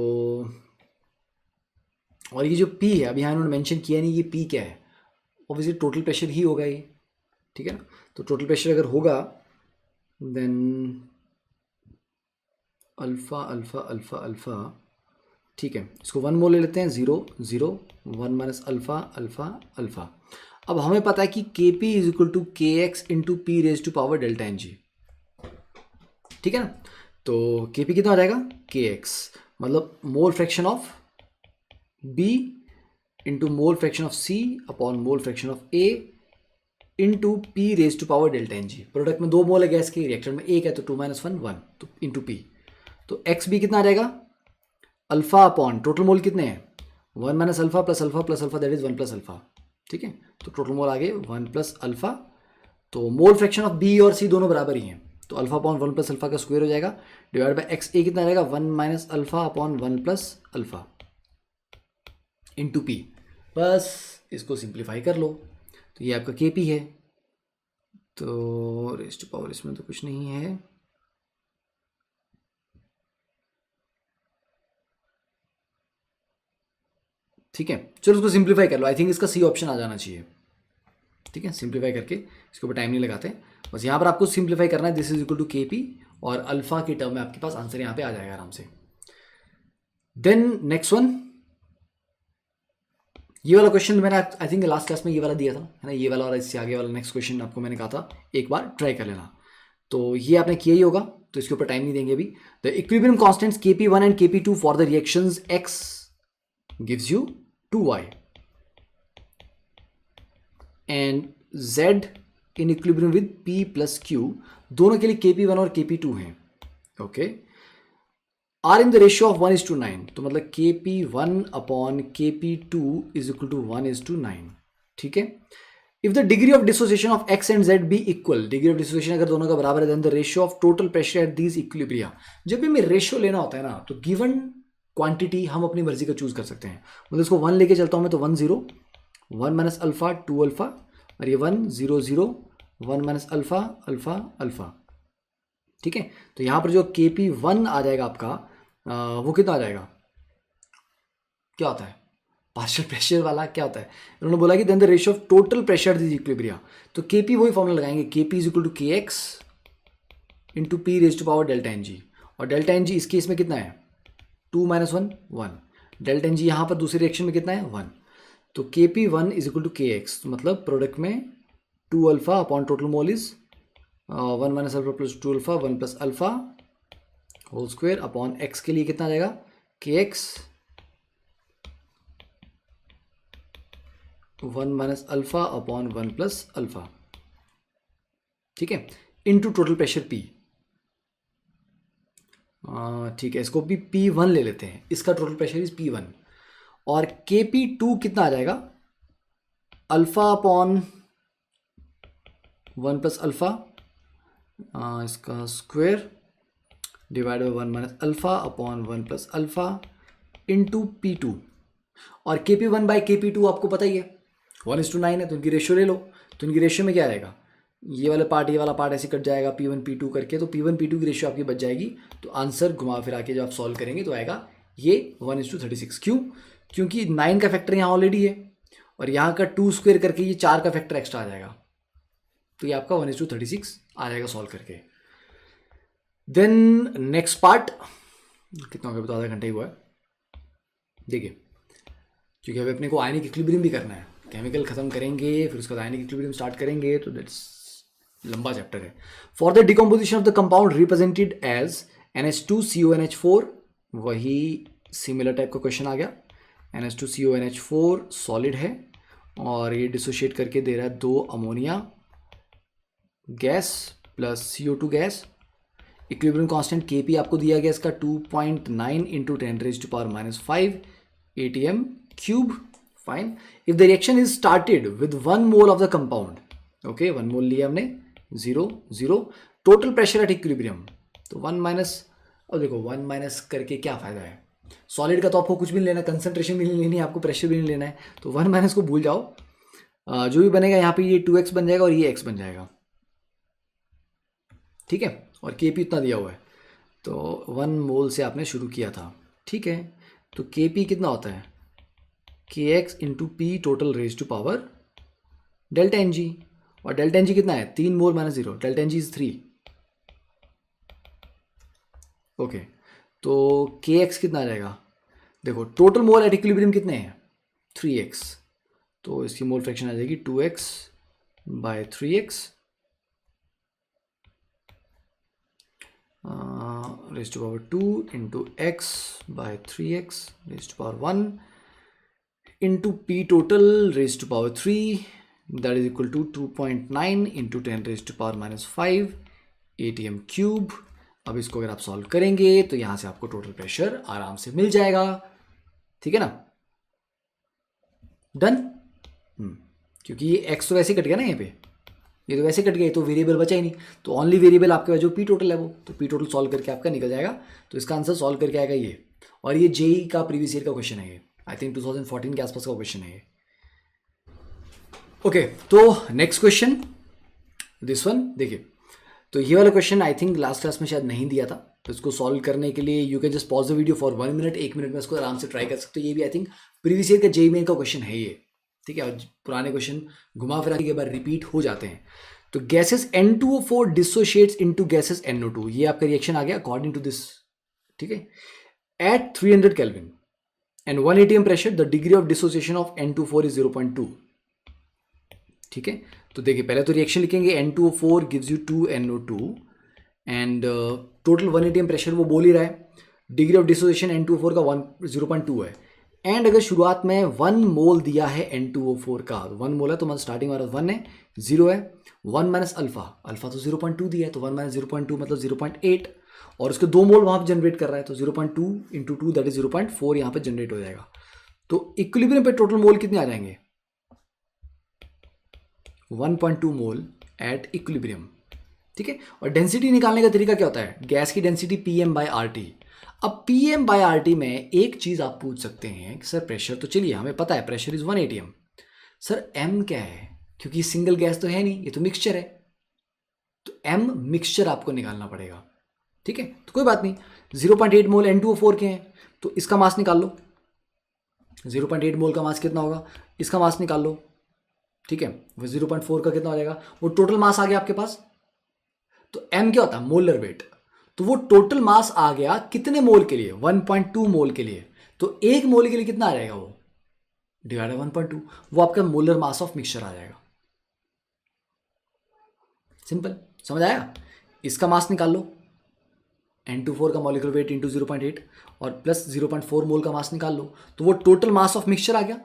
और ये जो P है अभी यहाँ इन्होंने मेंशन किया नहीं, ये P क्या है, ऑब्वियसली टोटल प्रेशर ही होगा ये, ठीक है ना। तो टोटल प्रेशर अगर होगा then alpha alpha alpha alpha, ठीक है, इसको 1 मोल ले लेते हैं, 0 0 1 माइनस अल्फ़ा अल्फ़ा अल्फ़ा। अब हमें पता है कि K P is equal to K X into P raise to power delta N G, ठीक है ना। तो के पी कितना हो जाएगा, के एक्स मतलब mole fraction of B into mole fraction of C upon mole fraction of A into P raise to power delta N G. Product में 2 मोल है गैस के, रिएक्टर में 1 है तो 2 माइनस 1 1, तो इंटू पी। तो एक्स बी कितना आ जाएगा, अल्फा अपॉन टोटल मोल कितने हैं, 1 minus alpha plus alpha plus alpha that is 1 plus alpha, ठीक है। तो टोटल मोल आ गए 1 प्लस अल्फा। तो मोल फ्रैक्शन ऑफ बी और सी दोनों बराबर ही हैं, तो अल्फा अपॉन 1 प्लस अल्फा का स्क्वायर हो जाएगा, डिवाइड बाई एक्स ए कितना आ जाएगा, 1 minus alpha upon 1 plus alpha into P. बस इसको सिंप्लीफाई कर लो, तो ये आपका के पी है। तो रेस्ट पावर इसमें तो कुछ नहीं है, ठीक है। चलो उसको सिंप्लीफाई कर लो, आई थिंक इसका सी ऑप्शन आ जाना चाहिए, ठीक है। सिंप्लीफाई करके इसके ऊपर टाइम नहीं लगाते, बस यहाँ पर आपको सिंप्लीफाई करना है, दिस इज इक्वल टू के पी, और अल्फा की टर्म में आपके पास आंसर यहाँ पे आ जाएगा आराम से। देन नेक्स्ट वन, ये वाला क्वेश्चन मैंने आई थिंक लास्ट क्लास में ये वाला दिया था, है ना, ये वाला, और इससे आगे वाला नेक्स्ट क्वेश्चन आपको मैंने कहा था एक बार ट्राई कर लेना। तो ये आपने किया ही होगा, तो इसके ऊपर टाइम नहीं देंगे अभी। The equilibrium constants Kp1 and Kp2 for the reactions X gives you 2y and Z in equilibrium with P plus Q, दोनों के लिए Kp1 और Kp2 हैं, okay, are in the ratio of 1:9, तो मतलब Kp1 upon Kp2 is equal to 1:9, ठीक है। If the degree of dissociation of X and Z be equal, degree of dissociation अगर दोनों का बराबर है, then the ratio of total pressure at these equilibria. जब भी हमें रेशियो लेना होता है ना, तो गिवन क्वांटिटी हम अपनी मर्जी का चूज कर सकते हैं, मतलब इसको 1 लेके चलता हूं मैं, तो 1 0 1 माइनस अल्फा 2 अल्फा, और ये 1 0 0 1 माइनस अल्फा अल्फा अल्फा, ठीक है। तो यहां पर जो Kp1 आ जाएगा आपका, वो कितना आ जाएगा, क्या होता है, पार्शियल प्रेशर वाला क्या होता है, उन्होंने बोला कि then the ratio of total pressure this equilibria, तो Kp वही फॉर्मूला लगाएंगे, Kp is equal to K X into P raise to power delta N G, और डेल्टा एन जी इस केस में कितना है, 2 माइनस 1 1, डेल्टा एन जी यहाँ पर दूसरे रिएक्शन में कितना है 1, तो Kp1 is equal to K X, मतलब प्रोडक्ट में 2 alpha upon total mole is 1 minus alpha plus 2 alpha 1 plus alpha whole square upon X के लिए कितना आ जाएगा, K X 1 minus alpha upon 1 plus alpha, ठीक है, इनटू टोटल प्रेशर P, ठीक है। इसको भी P1 ले लेते हैं, इसका टोटल प्रेशर इज P1, और Kp2 कितना आ जाएगा, अल्फा अपॉन 1 प्लस अल्फा, इसका square divide by 1 minus alpha upon 1 plus alpha into P2, और Kp1 बाई Kp2 आपको पता ही है 1:9 है, तो इनकी रेशियो ले लो, तो इनकी रेशियो में क्या आएगा, ये वाला पार्ट ऐसे कट जाएगा P1 P2 करके, तो P1 P2 की रेशियो आपकी बच जाएगी, तो आंसर घुमा फिरा के जब आप सॉल्व करेंगे तो आएगा ये 1:36। क्यों, क्योंकि 9 का फैक्टर यहाँ ऑलरेडी है, और यहाँ का 2 स्क्वायर करके ये 4 का फैक्टर एक्स्ट्रा आ जाएगा, तो ये आपका 1:36 आ जाएगा सॉल्व करके। देन नेक्स्ट पार्ट, कितना हो गया, तो आधा घंटा ही हुआ है, देखिए, क्योंकि अभी अपने को आयनिक इक्विलिब्रियम भी करना है, केमिकल खत्म करेंगे फिर उसके बाद आयनिक इक्विलिब्रियम स्टार्ट करेंगे, तो दैट्स लंबा चैप्टर है। For the decomposition of the compound represented as NH2CONH4, वही सिमिलर टाइप का क्वेश्चन आ गया, NH2CONH4 सॉलिड है, और ये डिसोशिएट करके दे रहा है 2 ammonia gas plus CO2 gas, equilibrium constant Kp आपको दिया गया इसका 2.9 into 10⁻⁵ atm cube, fine. If the reaction is started with 1 mole of the compound, okay, 1 मोल लिया हमने, 0 0, टोटल प्रेशर एट इक्विलिब्रियम, तो 1 माइनस, अब देखो 1 माइनस करके क्या फायदा है, सॉलिड का तो आपको कुछ भी नहीं लेना, कंसंट्रेशन भी नहीं लेनी है आपको, प्रेशर भी नहीं लेना है, तो 1 माइनस को भूल जाओ, जो भी बनेगा यहाँ पे ये 2x बन जाएगा और ये x बन जाएगा, ठीक है, और Kp इतना दिया हुआ है, तो 1 मोल से आपने शुरू किया था, ठीक है। तो Kp कितना होता है, kx into P total raise to power delta N G, और डेल्टा एन जी कितना है 3 mole minus 0, delta N g is 3, okay. तो के एक्स कितना आ जाएगा, देखो टोटल मोल एट इक्विलिब्रियम कितने हैं 3x, तो इसकी मोल फ्रैक्शन आ जाएगी 2x by 3x raise to power 2 into X by 3x raise to power 1 into P total raise to power 3 that is equal to 2.9 into 10 raise to power -5 ATM cube. अब इसको अगर आप solve करेंगे तो यहां से आपको टोटल प्रेशर आराम से मिल जाएगा, ठीक है ना, डन। क्योंकि ये एक्स तो वैसे कट गया ना, यहाँ पे ये तो वैसे कट गया, तो वेरिएबल बचा ही नहीं, तो ओनली वेरिएबल आपके पास जो पी टोटल है वो, तो पी टोटल सॉल्व करके आपका निकल जाएगा। तो इसका आंसर सॉल्व करके आएगा ये, और ये जेई का प्रीवियस ईयर का क्वेश्चन है ये, आई थिंक 2014 के आसपास का क्वेश्चन है ये। ओके, तो नेक्स्ट क्वेश्चन दिस वन, देखिए तो ये वाला question I think last class में शायद नहीं दिया था, तो इसको सॉल्व करने के लिए you can just pause the video for 1 minute, 1 minute में इसको आराम से ट्राई कर सकते हो। ये भी आई थिंक प्रीवियस ईयर का जेई मेन का क्वेश्चन है ये, ठीक है, और पुराने क्वेश्चन घुमा फिरा के बार रिपीट हो जाते हैं। तो gases N2O4 dissociates into gases NO2, ये आपका रिएक्शन आ गया अकॉर्डिंग टू दिस, ठीक है, at 300 kelvin and 1 atm pressure the degree of dissociation of N2O4 is 0.2, ठीक है। तो देखिए पहले तो रिएक्शन लिखेंगे, N2O4 gives you 2NO2 and total 1 atm pressure वो बोल ही रहा है, डिग्री ऑफ डिसोसिएशन N2O4 का 0.2 है, एंड अगर शुरुआत में 1 मोल दिया है N2O4 का, 1 मोल है तो मतलब स्टार्टिंग वाला 1 है, 0 है, 1 माइनस अल्फा, अल्फा तो 0.2 दिया है, तो 1 माइनस 0.2 मतलब 0.8, और उसके 2 मोल वहाँ पे जनरेट कर रहा है, तो 0.2 इंटू 2 दैट इज 0.4 यहाँ पे जनरेट हो जाएगा। तो इक्विलिब्रियम पे टोटल मोल कितने आ जाएंगे 1.2 मोल एट इक्विलिब्रियम, ठीक है। और डेंसिटी निकालने का तरीका क्या होता है, गैस की डेंसिटी PM/RT। अब PM/RT में एक चीज आप पूछ सकते हैं कि सर प्रेशर तो चलिए हमें पता है pressure is 1 atm, sir M क्या है, क्योंकि सिंगल गैस तो है नहीं, ये तो मिक्सचर है, तो M मिक्सचर आपको निकालना पड़ेगा, ठीक है। तो कोई बात नहीं, 0.8 मोल N2O4 के हैं, तो इसका मास निकाल लो, 0.8 मोल का मास कितना होगा, इसका मास निकाल लो, ठीक है, वो 0.4 का कितना हो जाएगा, वो टोटल मास आ गया आपके पास। तो M क्या होता है, मोलर वेट, तो वो टोटल मास आ गया कितने मोल के लिए, 1.2 मोल के लिए, तो एक मोल के लिए कितना आ जाएगा वो डिवाइड बाय 1.2, वो आपका मोलर मास ऑफ मिक्सचर आ जाएगा। सिंपल, समझ आया। इसका मास निकाल लो, N2O4 का मॉलिक्यूलर वेट इंटू 0.8 और प्लस 0.4 मोल का मास निकाल लो, तो वो टोटल मास ऑफ मिक्सचर आ गया।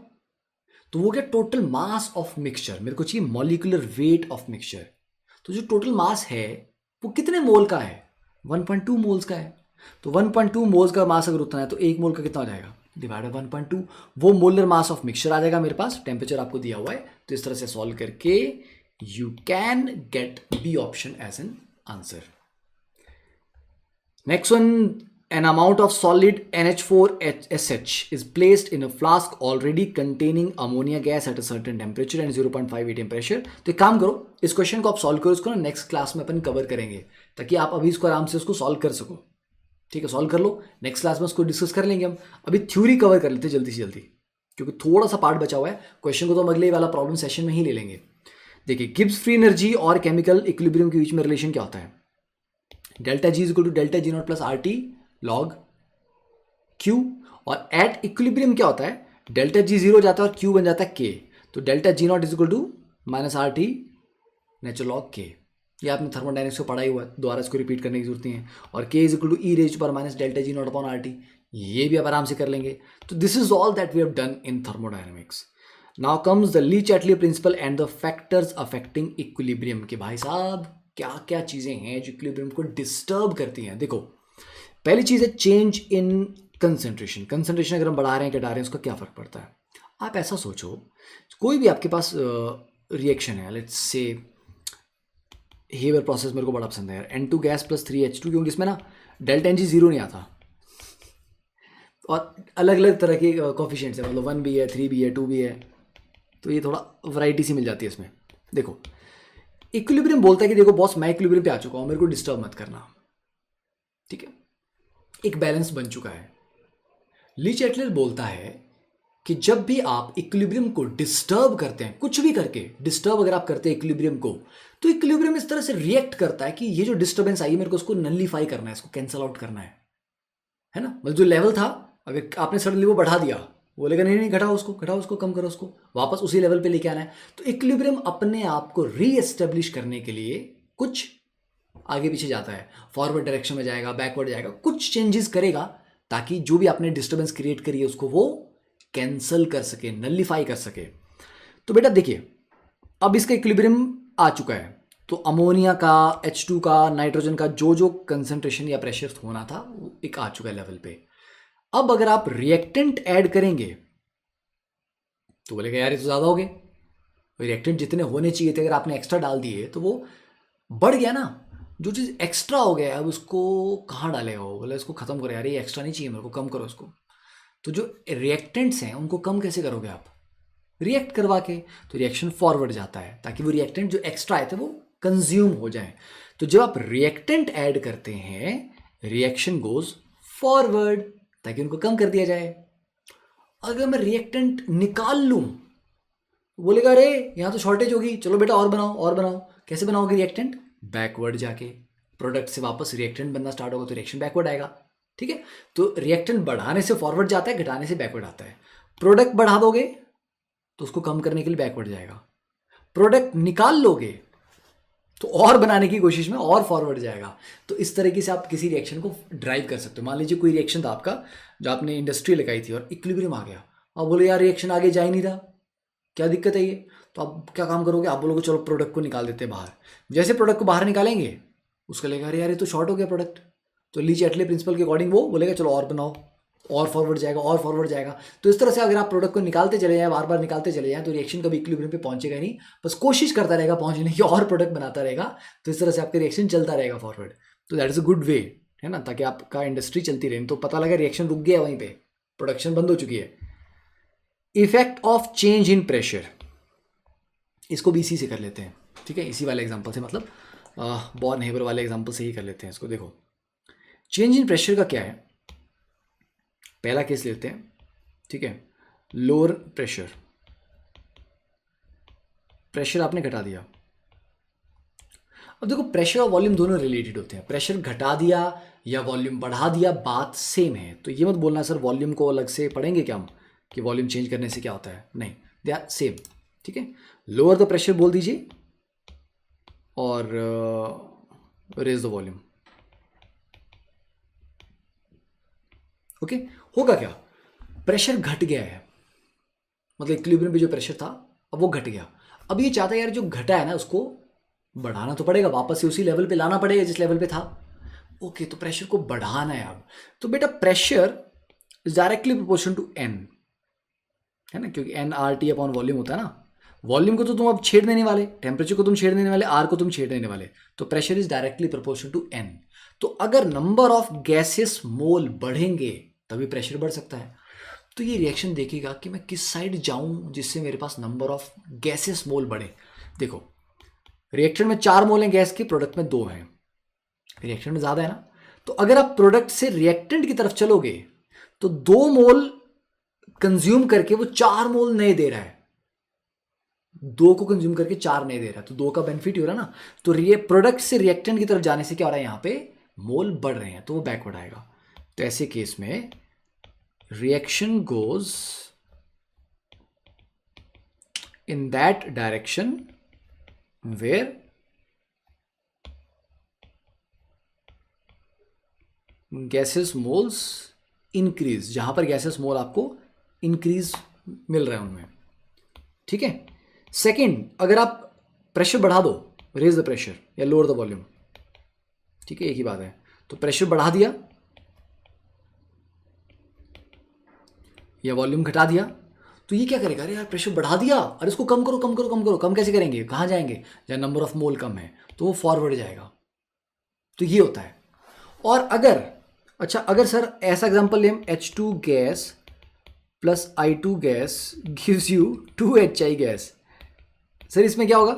तो वो क्या टोटल मास ऑफ मिक्सचर, मेरे को चाहिए मॉलिक्यूलर वेट ऑफ मिक्सचर, तो जो टोटल मास है वो कितने मोल का है, 1.2 मोल्स का है। तो 1.2 मोल्स का मास अगर उतना है तो एक मोल का कितना हो जाएगा, डिवाइड बाय 1.2, वो मोलर मास ऑफ मिक्सचर आ जाएगा मेरे पास। टेम्परेचर आपको दिया हुआ है, तो इस तरह से सॉल्व करके you can get B option as an answer. Next one, an amount of solid NH4SH is placed in a flask already containing ammonia gas at a certain temperature and 0.5 atm pressure। तो एक काम करो, इस question को आप solve करो, इसको ना नेक्स्ट क्लास में अपन कवर करेंगे, ताकि आप अभी इसको आराम से उसको सॉल्व कर सको, ठीक है। सॉल्व कर लो, नेक्स्ट क्लास में उसको डिस्कस कर लेंगे हम, अभी थ्योरी कवर कर लेते हैं जल्दी से जल्दी, क्योंकि थोड़ा सा पार्ट बचा हुआ है। क्वेश्चन को तो हम अगले वाला प्रॉब्लम सेशन में ही ले लेंगे। देखिए गिब्स फ्री एनर्जी और केमिकल इक्विलिब्रियम के बीच में रिलेशन क्या होता है, delta G equal to delta G0 plus RT log Q, और एट इक्विलिब्रियम क्या होता है, डेल्टा G 0 जाता है और Q बन जाता है K, तो delta G0 is equal to minus RT natural log K। ये आपने थर्मोडायनेमिक्स को पढ़ा ही हुआ है, दोबारा इसको रिपीट करने की जरूरत नहीं है। और K is equal to E raise पर minus delta G0 upon RT, ये भी आप आराम से कर लेंगे। तो this is all that we have done in thermodynamics. Now comes the Le Chatelier principle and the factors affecting equilibrium, के भाई साहब क्या क्या चीजें हैं जो इक्विलिब्रियम को डिस्टर्ब करती हैं। देखो पहली चीज है चेंज इन कंसंट्रेशन। कंसंट्रेशन अगर हम बढ़ा रहे हैं घटा रहे हैं उसका क्या फर्क पड़ता है। आप ऐसा सोचो, कोई भी आपके पास रिएक्शन है, लेट्स से हेवर प्रोसेस मेरे को बड़ा पसंद है यार, N2 गैस प्लस 3H2, क्योंकि इसमें ना डेल्टा Ng 0 नहीं आता, और अलग अलग तरह के कोफिशिएंट्स है, मतलब 1 भी है, 3 भी है, 2 भी है, तो ये थोड़ा वैरायटी सी मिल जाती है इसमें। देखो इक्विलिब्रियम बोलता है कि देखो बॉस मैं इक्विलिब्रियम पे आ चुका हूँ, मेरे को डिस्टर्ब मत करना, ठीक है, एक बैलेंस बन चुका है। ली चैटलर बोलता है कि जब भी आप इक्विलिब्रियम को डिस्टर्ब करते हैं, कुछ भी करके डिस्टर्ब अगर आप करते हैं इक्विलिब्रियम को, तो इक्विलिब्रियम इस तरह से रिएक्ट करता है कि ये जो डिस्टर्बेंस आई है मेरे को उसको नलिफाई करना है, इसको कैंसल आउट करना है है ना, मतलब जो लेवल था अगर आपने सडनली वो बढ़ा दिया, बोलेगा नहीं नहीं घटाओ उसको, कम करो उसको, वापस उसी लेवल पे लेके आना है। तो इक्विलिब्रियम अपने आप को री एस्टेब्लिश करने के लिए कुछ आगे पीछे जाता है, फॉरवर्ड डायरेक्शन में जाएगा, बैकवर्ड जाएगा, कुछ चेंजेस करेगा ताकि जो भी आपने डिस्टर्बेंस क्रिएट करी है उसको वो कैंसल कर सके, नलिफाई कर सके। तो बेटा देखिए, अब इसका इक्विलिब्रियम आ चुका है, तो अमोनिया का, H2 का, नाइट्रोजन का जो जो कंसंट्रेशन या प्रेशर होना था वो एक आ चुका है लेवल पे। अब अगर आप रिएक्टेंट ऐड करेंगे तो बोलेगा यार ये तो ज़्यादा हो गए, रिएक्टेंट जितने होने चाहिए थे अगर आपने एक्स्ट्रा डाल दिए तो वो बढ़ गया ना, जो चीज़ एक्स्ट्रा हो गया अब उसको कहाँ डालेगा वो, बोले इसको ख़त्म करो यार, ये एक्स्ट्रा नहीं चाहिए मेरे को, कम करो इसको। तो जो रिएक्टेंट्स हैं उनको कम कैसे करोगे आप, रिएक्ट करवा के। तो रिएक्शन फॉरवर्ड जाता है ताकि वो रिएक्टेंट जो एक्स्ट्रा आए थे वो कंज्यूम हो जाए। तो जब आप रिएक्टेंट ऐड करते हैं रिएक्शन गोज फॉरवर्ड ताकि उनको कम कर दिया जाए। अगर मैं रिएक्टेंट निकाल लूं बोलेगा अरे यहाँ तो शॉर्टेज होगी, चलो बेटा और बनाओ और बनाओ। कैसे बनाओगे रिएक्टेंट, बैकवर्ड जाके, प्रोडक्ट से वापस रिएक्टेंट बनना स्टार्ट होगा तो रिएक्शन बैकवर्ड आएगा। ठीक है, तो रिएक्टेंट बढ़ाने से फॉरवर्ड जाता है, घटाने से बैकवर्ड आता है। प्रोडक्ट बढ़ा दोगे तो उसको कम करने के लिए बैकवर्ड जाएगा, प्रोडक्ट निकाल लोगे तो और बनाने की कोशिश में और फॉरवर्ड जाएगा। तो इस तरीके से आप किसी रिएक्शन को ड्राइव कर सकते हो। मान लीजिए कोई रिएक्शन था आपका जो आपने इंडस्ट्री लगाई थी और इक्विलिब्रियम आ गया, आप बोले यार रिएक्शन आगे जा ही नहीं रहा, क्या दिक्कत है ये, तो आप क्या काम करोगे, आप बोलोगे चलो प्रोडक्ट को निकाल देते हैं बाहर। जैसे प्रोडक्ट को बाहर निकालेंगे उसका लगेगा अरे यार ये तो शॉर्ट हो गया प्रोडक्ट, तो ली चैटले प्रिंसिपल के अकॉर्डिंग वो बोलेगा चलो और बनाओ, और फॉरवर्ड जाएगा और फॉरवर्ड जाएगा। तो इस तरह से अगर आप प्रोडक्ट को निकालते चले जाएं, बार बार निकालते चले जाएं, तो रिएक्शन कभी इक्विलिब्रियम पे पहुंचेगा नहीं, बस कोशिश करता रहेगा पहुंचने की और प्रोडक्ट बनाता रहेगा। तो इस तरह से आपका रिएक्शन चलता रहेगा फॉरवर्ड। तो that is a good way, है ना, ताकि आपका इंडस्ट्री चलती रहे। तो पता लगा रिएक्शन रुक गया वहीं पे, प्रोडक्शन बंद हो चुकी है। Effect of change in pressure, इसको भी इसी से कर लेते हैं। ठीक है, इसी वाले एग्जाम्पल से, मतलब बॉर्न हेबर वाले एग्जाम्पल से ही कर लेते हैं इसको। देखो चेंज इन प्रेशर का क्या है, पहला केस लेते हैं। ठीक है, लोअर प्रेशर, प्रेशर आपने घटा दिया। अब देखो प्रेशर और वॉल्यूम दोनों रिलेटेड होते हैं, प्रेशर घटा दिया या वॉल्यूम बढ़ा दिया बात सेम है। तो ये मत बोलना सर वॉल्यूम को अलग से पढ़ेंगे क्या हम, कि वॉल्यूम चेंज करने से क्या होता है, नहीं, दे आर सेम। ठीक है, लोअर द प्रेशर बोल दीजिए और रेज द वॉल्यूम। ओके, होगा क्या, प्रेशर घट गया है, मतलब इक्विलिब्रियम पे जो प्रेशर था अब वो घट गया। अब ये चाहता है यार जो घटा है ना उसको बढ़ाना तो पड़ेगा, वापस से उसी लेवल पे लाना पड़ेगा जिस लेवल पे था। ओके, तो प्रेशर को बढ़ाना है अब। तो बेटा pressure is directly proportion to n, है ना, क्योंकि n R T upon volume होता है ना। वॉल्यूम को तो तुम अब छेड़ देने वाले, टेम्परेचर को तुम छेड़ देने वाले, आर को तुम छेड़ देने वाले, तो pressure is directly proportion to n. तो अगर नंबर ऑफ गैसेस मोल बढ़ेंगे तभी प्रेशर बढ़ सकता है। तो ये रिएक्शन देखेगा कि मैं किस साइड जाऊं जिससे मेरे पास नंबर ऑफ गैसेस मोल बढ़े। देखो रिएक्शन में 4 मोल हैं गैस के, प्रोडक्ट में 2 हैं, रिएक्शन में ज़्यादा है ना। तो अगर आप प्रोडक्ट से रिएक्टेंट की तरफ चलोगे तो 2 मोल कंज्यूम करके वो 4 मोल नए दे रहा है, 2 को कंज्यूम करके 4 नए दे रहा है, तो 2 का बेनिफिट ही हो रहा है ना। तो प्रोडक्ट से रिएक्टेंट की तरफ जाने से क्या हो रहा है, यहाँ पे मोल बढ़ रहे हैं तो वो बैकवर्ड आएगा। तो ऐसे केस में reaction goes in that direction where gaseous moles increase, जहां पर gaseous mole आपको increase मिल रहा है उनमें। ठीक है, सेकेंड, अगर आप प्रेशर बढ़ा दो, रेज द प्रेशर या लोअर द वॉल्यूम, ठीक है एक ही बात है। तो प्रेशर बढ़ा दिया या वॉल्यूम घटा दिया, तो ये क्या करेगा, अरे यार प्रेशर बढ़ा दिया, अरे इसको कम करो कम करो कम करो, कम कैसे करेंगे, कहाँ जाएंगे, जहाँ नंबर ऑफ मोल कम है तो वो फॉरवर्ड जाएगा। तो ये होता है। और अगर अच्छा अगर सर ऐसा एग्जांपल लें, H2 gas plus I2 gas gives you 2HI gas, sir इसमें क्या होगा,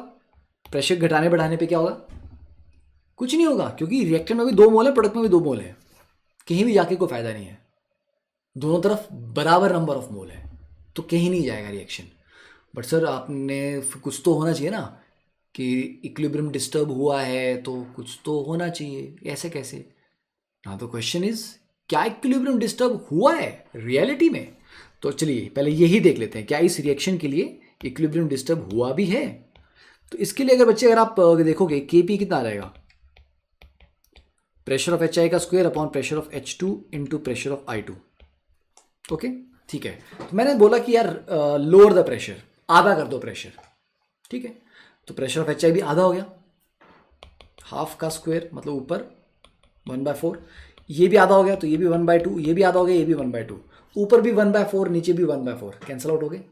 प्रेशर घटाने बढ़ाने पे क्या होगा, कुछ नहीं होगा, क्योंकि रिएक्टर में भी 2 मोल है, प्रोडक्ट में भी 2 मोल है, कहीं भी जाके कोई फायदा नहीं है, दोनों तरफ बराबर नंबर ऑफ मोल है, तो कहीं नहीं जाएगा रिएक्शन। बट सर आपने कुछ तो होना चाहिए ना, कि इक्विलिब्रियम डिस्टर्ब हुआ है तो कुछ तो होना चाहिए, ऐसे कैसे। नाउ द क्वेश्चन इज क्या इक्विलिब्रियम डिस्टर्ब हुआ है रियलिटी में? तो चलिए पहले यही देख लेते हैं, क्या इस रिएक्शन के लिए इक्विलिब्रियम डिस्टर्ब हुआ भी है? तो इसके लिए अगर आप देखोगे केपी कितना आ जाएगा, प्रेशर ऑफ एच आई का square upon pressure of H two into pressure of I two. Okay ठीक है, तो मैंने बोला कि यार लोअर द प्रेशर, आधा कर दो प्रेशर, ठीक है। तो प्रेशर ऑफ एच आई भी आधा हो गया, हाफ का स्क्वायर मतलब ऊपर 1/4, ये भी आधा हो गया तो ये भी 1/2, ये भी आधा हो गया, ये भी 1/2, ऊपर भी 1/4 नीचे भी 1/4, कैंसिल आउट हो गए।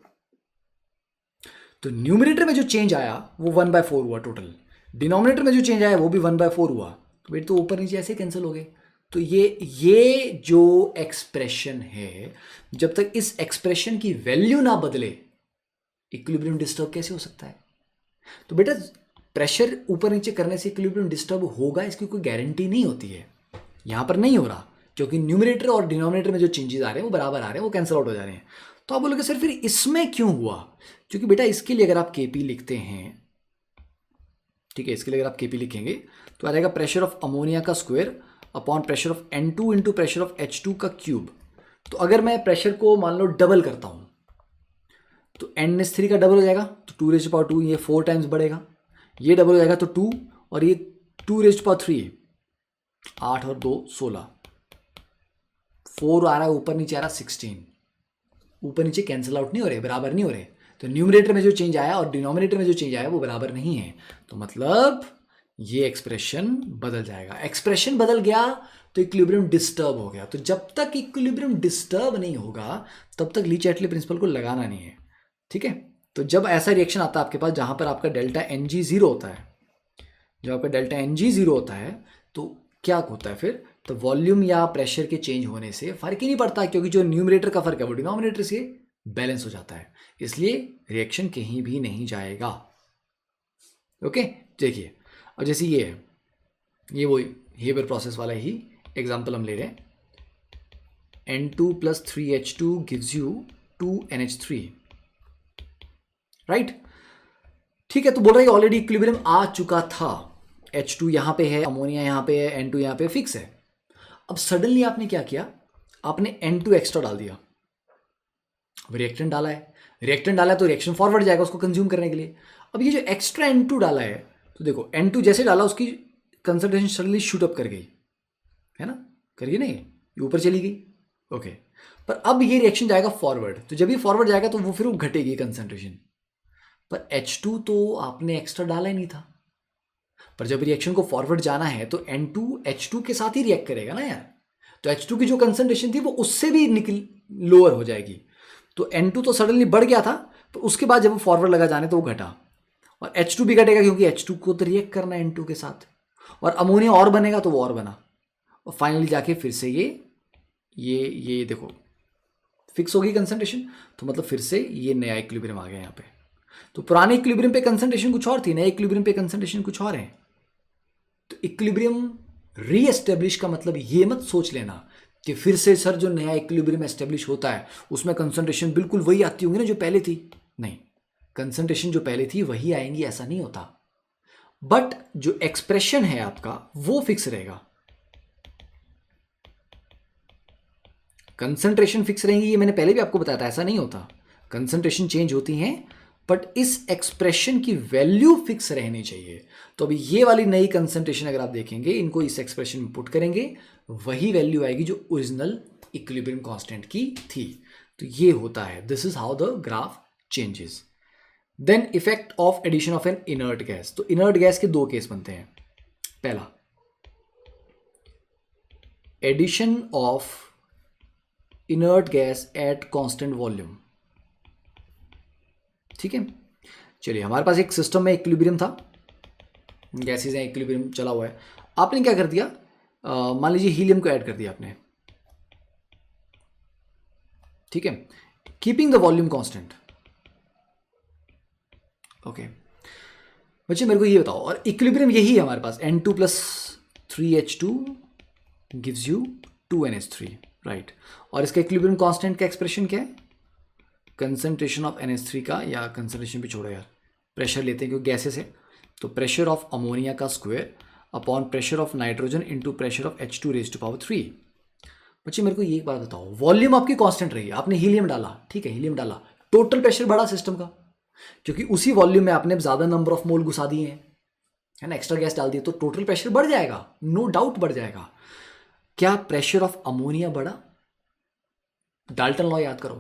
तो न्यूमरेटर में जो चेंज आया वो 1/4 हुआ टोटल, डिनोमिनेटर में जो चेंज आया वो भी 1/4 हुआ, तो वेट तो ऊपर नीचे ऐसे कैंसिल हो गए। तो ये जो एक्सप्रेशन है, जब तक इस एक्सप्रेशन की वैल्यू ना बदले इक्विलिब्रियम डिस्टर्ब कैसे हो सकता है? तो बेटा प्रेशर ऊपर नीचे करने से इक्विलिब्रियम डिस्टर्ब होगा इसकी कोई गारंटी नहीं होती है, यहां पर नहीं हो रहा, क्योंकि न्यूमरेटर और डिनोमिनेटर में जो चेंजेस आ रहे हैं वो बराबर आ रहे हैं, वो कैंसिल आउट हो जा रहे हैं। तो आप बोलोगे सर फिर इसमें क्यों हुआ? क्योंकि बेटा इसके लिए अगर आप केपी लिखते हैं, ठीक है, इसके लिए अगर आप केपी लिखेंगे तो आ जाएगा प्रेशर ऑफ अमोनिया का square upon pressure of N2 into pressure of H2 का क्यूब। तो अगर मैं प्रेशर को मान लो डबल करता हूं तो NS3 का डबल हो जाएगा, तो 2⁻², ये 4 टाइम्स बढ़ेगा, ये डबल हो जाएगा तो 2, और ये 2⁻3, 8 और 2 16, 4 आ रहा है ऊपर नीचे आ रहा 16, ऊपर नीचे कैंसिल आउट नहीं हो रहे, बराबर नहीं हो रहे। तो न्यूमरेटर में जो चेंज आया और डिनोमिनेटर में जो चेंज आया वो बराबर नहीं है, तो मतलब ये एक्सप्रेशन बदल जाएगा। एक्सप्रेशन बदल गया तो इक्विलिब्रियम डिस्टर्ब हो गया। तो जब तक इक्विलिब्रियम डिस्टर्ब नहीं होगा तब तक ली-चैटले प्रिंसिपल को लगाना नहीं है, ठीक है। तो जब ऐसा रिएक्शन आता है आपके पास जहां पर आपका डेल्टा Ng 0 होता है, जब आपका डेल्टा Ng 0 होता है तो क्या होता है फिर? तो वॉल्यूम या प्रेशर के चेंज होने से फर्क ही नहीं पड़ता, क्योंकि जो न्यूमरेटर का फर्क है वो डिनोमिनेटर से बैलेंस हो जाता है, इसलिए रिएक्शन कहीं भी नहीं जाएगा। ओके देखिए, अब जैसे ये है, ये वो हेबर प्रोसेस वाला ही एग्जांपल हम ले रहे हैं, N2 + 3H2 gives you 2NH3, right, ठीक है। तो बोल रहा है ऑलरेडी इक्विलिब्रियम आ चुका था, H2 यहां पे है, अमोनिया यहां पे है, N2 यहां पे फिक्स है। अब सडनली आपने क्या किया, आपने N2 एक्स्ट्रा डाल दिया, रिएक्टेंट डाला है, रिएक्टेंट डाला है तो रिएक्शन फॉरवर्ड जाएगा उसको कंज्यूम करने के लिए। अब ये जो एक्स्ट्रा N2 डाला है, तो देखो N2 जैसे डाला उसकी कंसंट्रेशन सडनली शूट अप कर गई, है ना, करिए नहीं, ये ऊपर चली गई, ओके। पर अब ये रिएक्शन जाएगा फॉरवर्ड, तो जब ये फॉरवर्ड जाएगा तो वो फिर वो घटेगी कंसंट्रेशन, पर H2 तो आपने एक्स्ट्रा डाला ही नहीं था, पर जब रिएक्शन को फॉरवर्ड जाना है तो N2 H2 के साथ ही रिएक्ट करेगा ना यार, तो H2 की जो कंसंट्रेशन थी वो उससे भी निकल लोअर हो जाएगी। तो N2 तो सडनली बढ़ गया था, तो उसके बाद जब वो फॉरवर्ड लगा जाने तो वो घटा, और H2 भी घटेगा क्योंकि H2 को तो रिएक्ट करना है N2 के साथ, और अमोनिया और बनेगा तो वो और बना, और फाइनली जाके फिर से ये देखो फिक्स होगी कंसंट्रेशन, तो मतलब फिर से ये नया इक्विलिब्रियम आ गया यहाँ पे। तो पुराने इक्विलिब्रियम पे कंसंट्रेशन कुछ और थी, नए इक्विलिब्रियम पे कंसंट्रेशन कुछ और है। तो इक्विलिब्रियम रीएस्टेब्लिश का मतलब ये मत सोच लेना कि फिर से सर जो नया इक्विलिब्रियम एस्टेब्लिश होता है उसमें कंसंट्रेशन बिल्कुल वही आती होंगी ना जो पहले थी, नहीं, कंसंट्रेशन जो पहले थी वही आएंगी ऐसा नहीं होता, बट जो एक्सप्रेशन है आपका वो फिक्स रहेगा, कंसंट्रेशन फिक्स रहेंगी, ये मैंने पहले भी आपको बताया था, ऐसा नहीं होता, कंसंट्रेशन चेंज होती हैं बट इस एक्सप्रेशन की वैल्यू फिक्स रहनी चाहिए। तो अभी ये वाली नई कंसंट्रेशन अगर आप देखेंगे, इनको इस एक्सप्रेशन में पुट करेंगे, वही वैल्यू आएगी जो ओरिजिनल इक्विलिब्रियम कांस्टेंट की थी। तो ये होता है, this is how the graph changes. Then effect of addition of an inert gas. तो इनर्ट गैस के दो केस बनते हैं, पहला addition of inert gas at constant volume, ठीक है। चलिए हमारे पास एक सिस्टम में इक्विलिब्रियम था, गैसेज हैं, इक्विलिब्रियम चला हुआ है, आपने क्या कर दिया, मान लीजिए हीलियम को ऐड कर दिया आपने, ठीक है, keeping the volume constant, okay. बच्चे मेरे को ये बताओ, और इक्विलिब्रियम यही है हमारे पास, N2 + 3H2 gives you 2NH3, right. और इसका इक्विलिब्रियम कांस्टेंट का एक्सप्रेशन क्या है, कंसंट्रेशन ऑफ NH3 का, या कंसंट्रेशन भी छोड़ो यार, प्रेशर लेते हैं क्योंकि गैसेस है, तो प्रेशर ऑफ अमोनिया का square upon pressure of nitrogen into pressure of H2 raised to power 3। बच्चे मेरे को ये एक बात बताओ, वॉल्यूम आपकी कांस्टेंट रही, आपने हीलियम डाला, ठीक है, हीलियम डाला, टोटल प्रेशर बढ़ा सिस्टम का, क्योंकि उसी वॉल्यूम में आपने ज्यादा नंबर ऑफ मोल घुसा दिए हैं, है ना, एक्स्ट्रा गैस डाल दी, तो टोटल प्रेशर बढ़ जाएगा, नो डाउट बढ़ जाएगा। क्या प्रेशर ऑफ अमोनिया बढ़ा? डाल्टन लॉ याद करो,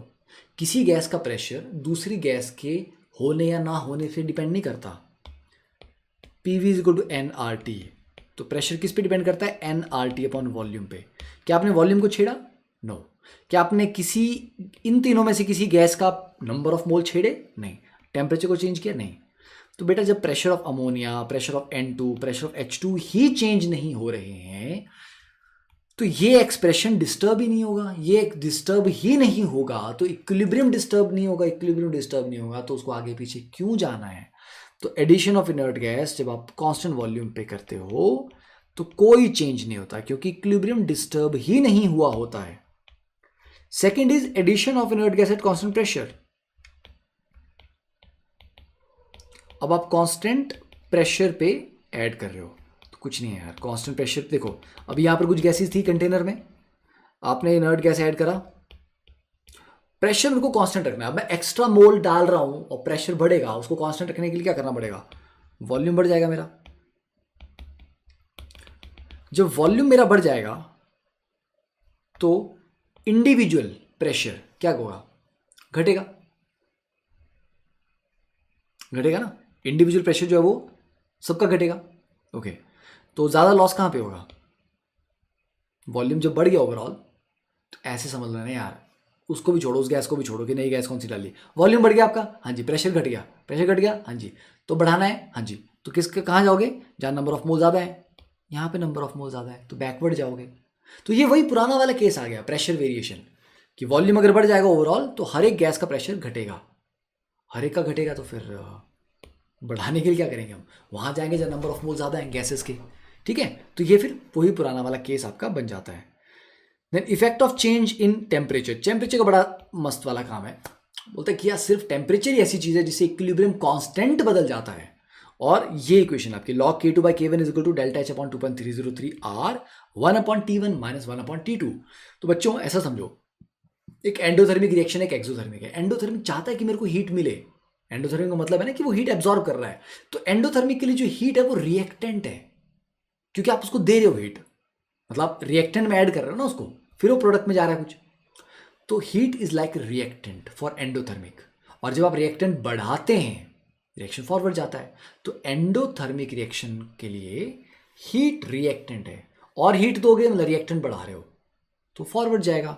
किसी गैस का प्रेशर दूसरी गैस के होने या ना होने से डिपेंड नहीं करता। PV is equal to n R T, तो प्रेशर किस पे डिपेंड करता है? N R T upon volume पे। क्या आपने वॉल्यूम को छेड़ा? नो। क्या आपने किसी इन तीनों में से किसी गैस का नंबर ऑफ मोल छेड़े? नहीं। टेम्परेचर को चेंज किया? नहीं। तो बेटा जब pressure of ammonia, pressure of N2, pressure of H2 he change नहीं हो रहे हैं, तो ये एक्सप्रेशन डिस्टर्ब ही नहीं होगा, ये डिस्टर्ब ही नहीं होगा, तो इक्विलिब्रियम डिस्टर्ब नहीं होगा, इक्विलिब्रियम डिस्टर्ब नहीं होगा, तो उसको आगे पीछे क्यों जाना है? तो एडिशन ऑफ इनर्ट गैस जब आप कांस्टेंट वॉल्यूम पे करते हो तो कोई चेंज नहीं होता, क्योंकि इक्विलिब्रियम डिस्टर्ब ही नहीं हुआ होता है। Second is addition of inert gas at constant pressure. अब आप कांस्टेंट प्रेशर पे ऐड कर रहे हो, तो कुछ नहीं है यार, कांस्टेंट प्रेशर देखो, अभी यहां पर कुछ गैसेस थी कंटेनर में, आपने इनर्ट गैस ऐड करा, प्रेशर उनको कांस्टेंट रखना है। अब मैं एक्स्ट्रा मोल डाल रहा हूं और प्रेशर बढ़ेगा, उसको कांस्टेंट रखने के लिए क्या करना पड़ेगा? वॉल्यूम बढ़ जाएगा मेरा। जब वॉल्यूम मेरा बढ़ जाएगा तो इंडिविजुअल प्रेशर क्या होगा? घटेगा, घटेगा ना, इंडिविजुअल प्रेशर जो है वो सबका घटेगा। ओके, तो ज़्यादा लॉस कहाँ पे होगा? वॉल्यूम जब बढ़ गया ओवरऑल, तो ऐसे समझ लेना यार, उसको भी छोड़ो, उस गैस को भी छोड़ो कि नई गैस कौन सी डाली, वॉल्यूम बढ़ गया आपका, हाँ जी, प्रेशर घट गया, प्रेशर घट गया, हाँ जी, तो बढ़ाना है, हाँ जी, तो किसके कहाँ जाओगे? जहाँ नंबर ऑफ मोल ज़्यादा है, यहाँ पे नंबर ऑफ मोल ज़्यादा है तो बैकवर्ड जाओगे। तो ये वही पुराना वाला केस आ गया, प्रेशर वेरिएशन, कि वॉल्यूम अगर बढ़ जाएगा ओवरऑल तो हर एक गैस का प्रेशर घटेगा, हर एक का घटेगा, तो फिर बढ़ाने के लिए क्या करेंगे हम? वहाँ जाएंगे जहाँ नंबर ऑफ मोल ज़्यादा हैं गैसेस के, ठीक है, तो ये फिर वही पुराना वाला केस आपका बन जाता है। Then effect of change in temperature, temperature का बड़ा मस्त वाला काम है, बोलते हैं कि यार सिर्फ टेम्परेचर ही ऐसी चीज़ है जिससे इक्विलिब्रियम कांस्टेंट बदल जाता है, और ये इक्वेशन आपकी log K2 by K1 is equal to delta H upon 2.303 R 1 upon T1 minus 1 upon T2। तो बच्चों ऐसा समझो, एक एंडोथर्मिक रिएक्शन एक एक्सोथर्मिक है, एंडोथर्मिक चाहता है कि मेरे को हीट मिले, एंडोथर्मिक का मतलब है ना कि वो हीट एब्जॉर्ब कर रहा है, तो एंडोथर्मिक के लिए जो हीट है वो रिएक्टेंट है, क्योंकि आप उसको दे रहे हो हीट, मतलब आप रिएक्टेंट में ऐड कर रहे हो ना उसको, फिर वो प्रोडक्ट में जा रहा है कुछ, तो heat is like reactant for endothermic, और जब आप रिएक्टेंट बढ़ाते हैं रिएक्शन फॉरवर्ड जाता है, तो एंडोथर्मिक रिएक्शन के लिए हीट रिएक्टेंट है, और हीट दोगे मतलब रिएक्टेंट बढ़ा रहे हो तो फॉरवर्ड जाएगा,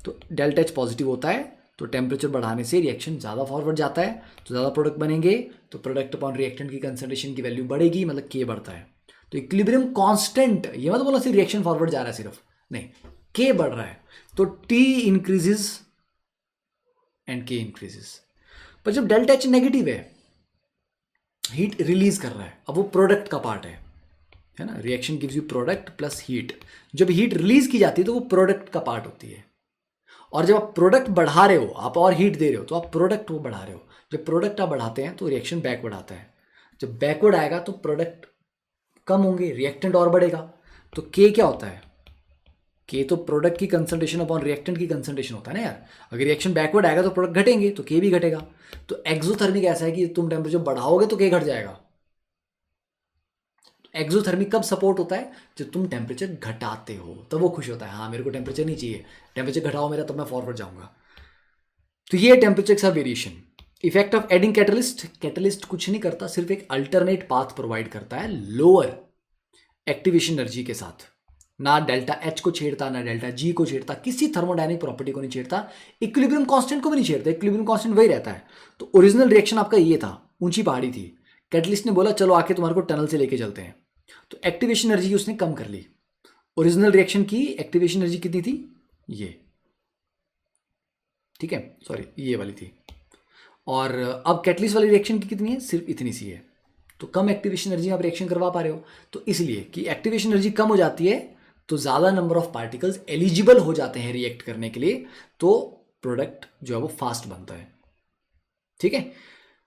तो डेल्टा एच पॉजिटिव होता है, तो टेम्परेचर बढ़ाने से रिएक्शन ज़्यादा फॉरवर्ड जाता है, तो ज़्यादा प्रोडक्ट बनेंगे, तो प्रोडक्ट अपॉन रिएक्टेंट की कंसंट्रेशन की वैल्यू बढ़ेगी, मतलब के बढ़ता है, तो इक्विलिब्रियम कांस्टेंट, ये मत बोला सिर्फ रिएक्शन फॉरवर्ड जा रहा है सिर्फ, नहीं, के बढ़ रहा है, तो टी इंक्रीजेज एंड के इंक्रीजेज। पर जब डेल्टा एच नेगेटिव है, हीट रिलीज कर रहा है, अब वो प्रोडक्ट का पार्ट है ना, reaction gives you product plus heat, जब हीट रिलीज की जाती है तो वो प्रोडक्ट का पार्ट होती है, और जब आप प्रोडक्ट बढ़ा रहे हो, आप और हीट दे रहे हो, तो आप प्रोडक्ट वो बढ़ा रहे हो, जब प्रोडक्ट आप बढ़ाते हैं तो रिएक्शन बैकवर्ड आता है, जब बैकवर्ड आएगा तो प्रोडक्ट कम होंगे, रिएक्टेंट और बढ़ेगा, तो के क्या होता है? के तो प्रोडक्ट की कंसंट्रेशन अपॉन रिएक्टेंट की कंसंट्रेशन होता है ना यार, अगर रिएक्शन बैकवर्ड आएगा तो प्रोडक्ट घटेंगे तो के भी घटेगा, तो एक्सोथर्मिक ऐसा है कि तुम टेम्परेचर बढ़ाओगे तो के घट जाएगा, एक्सोथर्मिक कब सपोर्ट होता है? जब तुम टेम्परेचर घटाते हो, तब वो खुश होता है, हाँ मेरे को टेम्परेचर नहीं चाहिए, टेम्परेचर घटाओ मेरा तब मैं फॉरवर्ड जाऊंगा, तो ये टेम्परेचर का variation. Effect of adding catalyst, catalyst कुछ नहीं करता, सिर्फ एक अल्टरनेट पाथ प्रोवाइड करता है लोअर एक्टिवेशन एनर्जी के साथ, ना डेल्टा एच को छेड़ता, ना डेल्टा जी को छेड़ता, किसी थर्मोडायनिक प्रॉपर्टी को नहीं छेड़ता, इक्विलिब्रियम कांस्टेंट को भी नहीं छेड़ता, इक्विलिब्रियम कांस्टेंट वही रहता है। तो ओरिजिनल रिएक्शन आपका ये था, ऊंची पहाड़ी थी, कैटलिस्ट ने बोला चलो आके तुम्हारे को टनल से लेके चलते हैं, तो एक्टिवेशन एनर्जी उसने कम कर ली, ओरिजिनल रिएक्शन की एक्टिवेशन एनर्जी कितनी थी? ये, ठीक है, सॉरी ये वाली थी, और अब कैटलिस्ट वाली रिएक्शन की कितनी है? सिर्फ इतनी सी है, तो कम एक्टिवेशन एनर्जी आप रिएक्शन करवा पा रहे हो, तो इसलिए कि एक्टिवेशन एनर्जी कम हो जाती है तो ज़्यादा नंबर ऑफ पार्टिकल्स एलिजिबल हो जाते हैं रिएक्ट करने के लिए, तो प्रोडक्ट जो है वो फास्ट बनता है, ठीक है।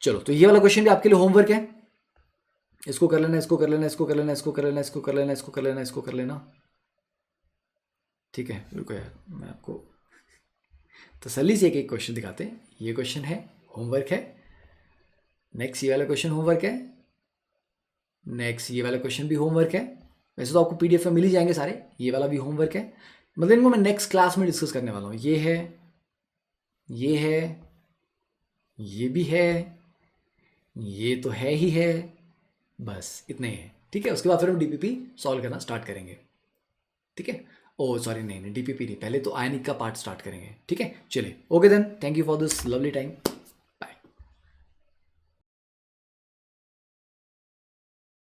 चलो, तो ये वाला क्वेश्चन भी आपके लिए होमवर्क है, इसको कर लेना, इसको कर लेना, इसको कर लेना, इसको कर लेना, इसको कर लेना, इसको कर लेना, इसको कर लेना, ठीक है, रुको यार, मैं आपको तसल्ली से एक एक क्वेश्चन दिखाते हैं। ये क्वेश्चन है, होमवर्क है। नेक्स्ट ये वाला क्वेश्चन होमवर्क है। नेक्स्ट ये वाला क्वेश्चन भी होमवर्क है। वैसे तो आपको पीडीएफ में मिल ही जाएंगे सारे। ये वाला भी होमवर्क है। मतलब इनको मैं नेक्स्ट क्लास में डिस्कस करने वाला हूँ। ये है, ये है, ये भी है, ये तो है ही है, बस इतने ही है। ठीक है, उसके बाद फिर हम डीपीपी सॉल्व करना स्टार्ट करेंगे। ठीक है, ओ सॉरी, नहीं नहीं, डीपीपी नहीं, पहले तो आयनिक का पार्ट स्टार्ट करेंगे। ठीक है, चलिए, okay then, thank you for this lovely time.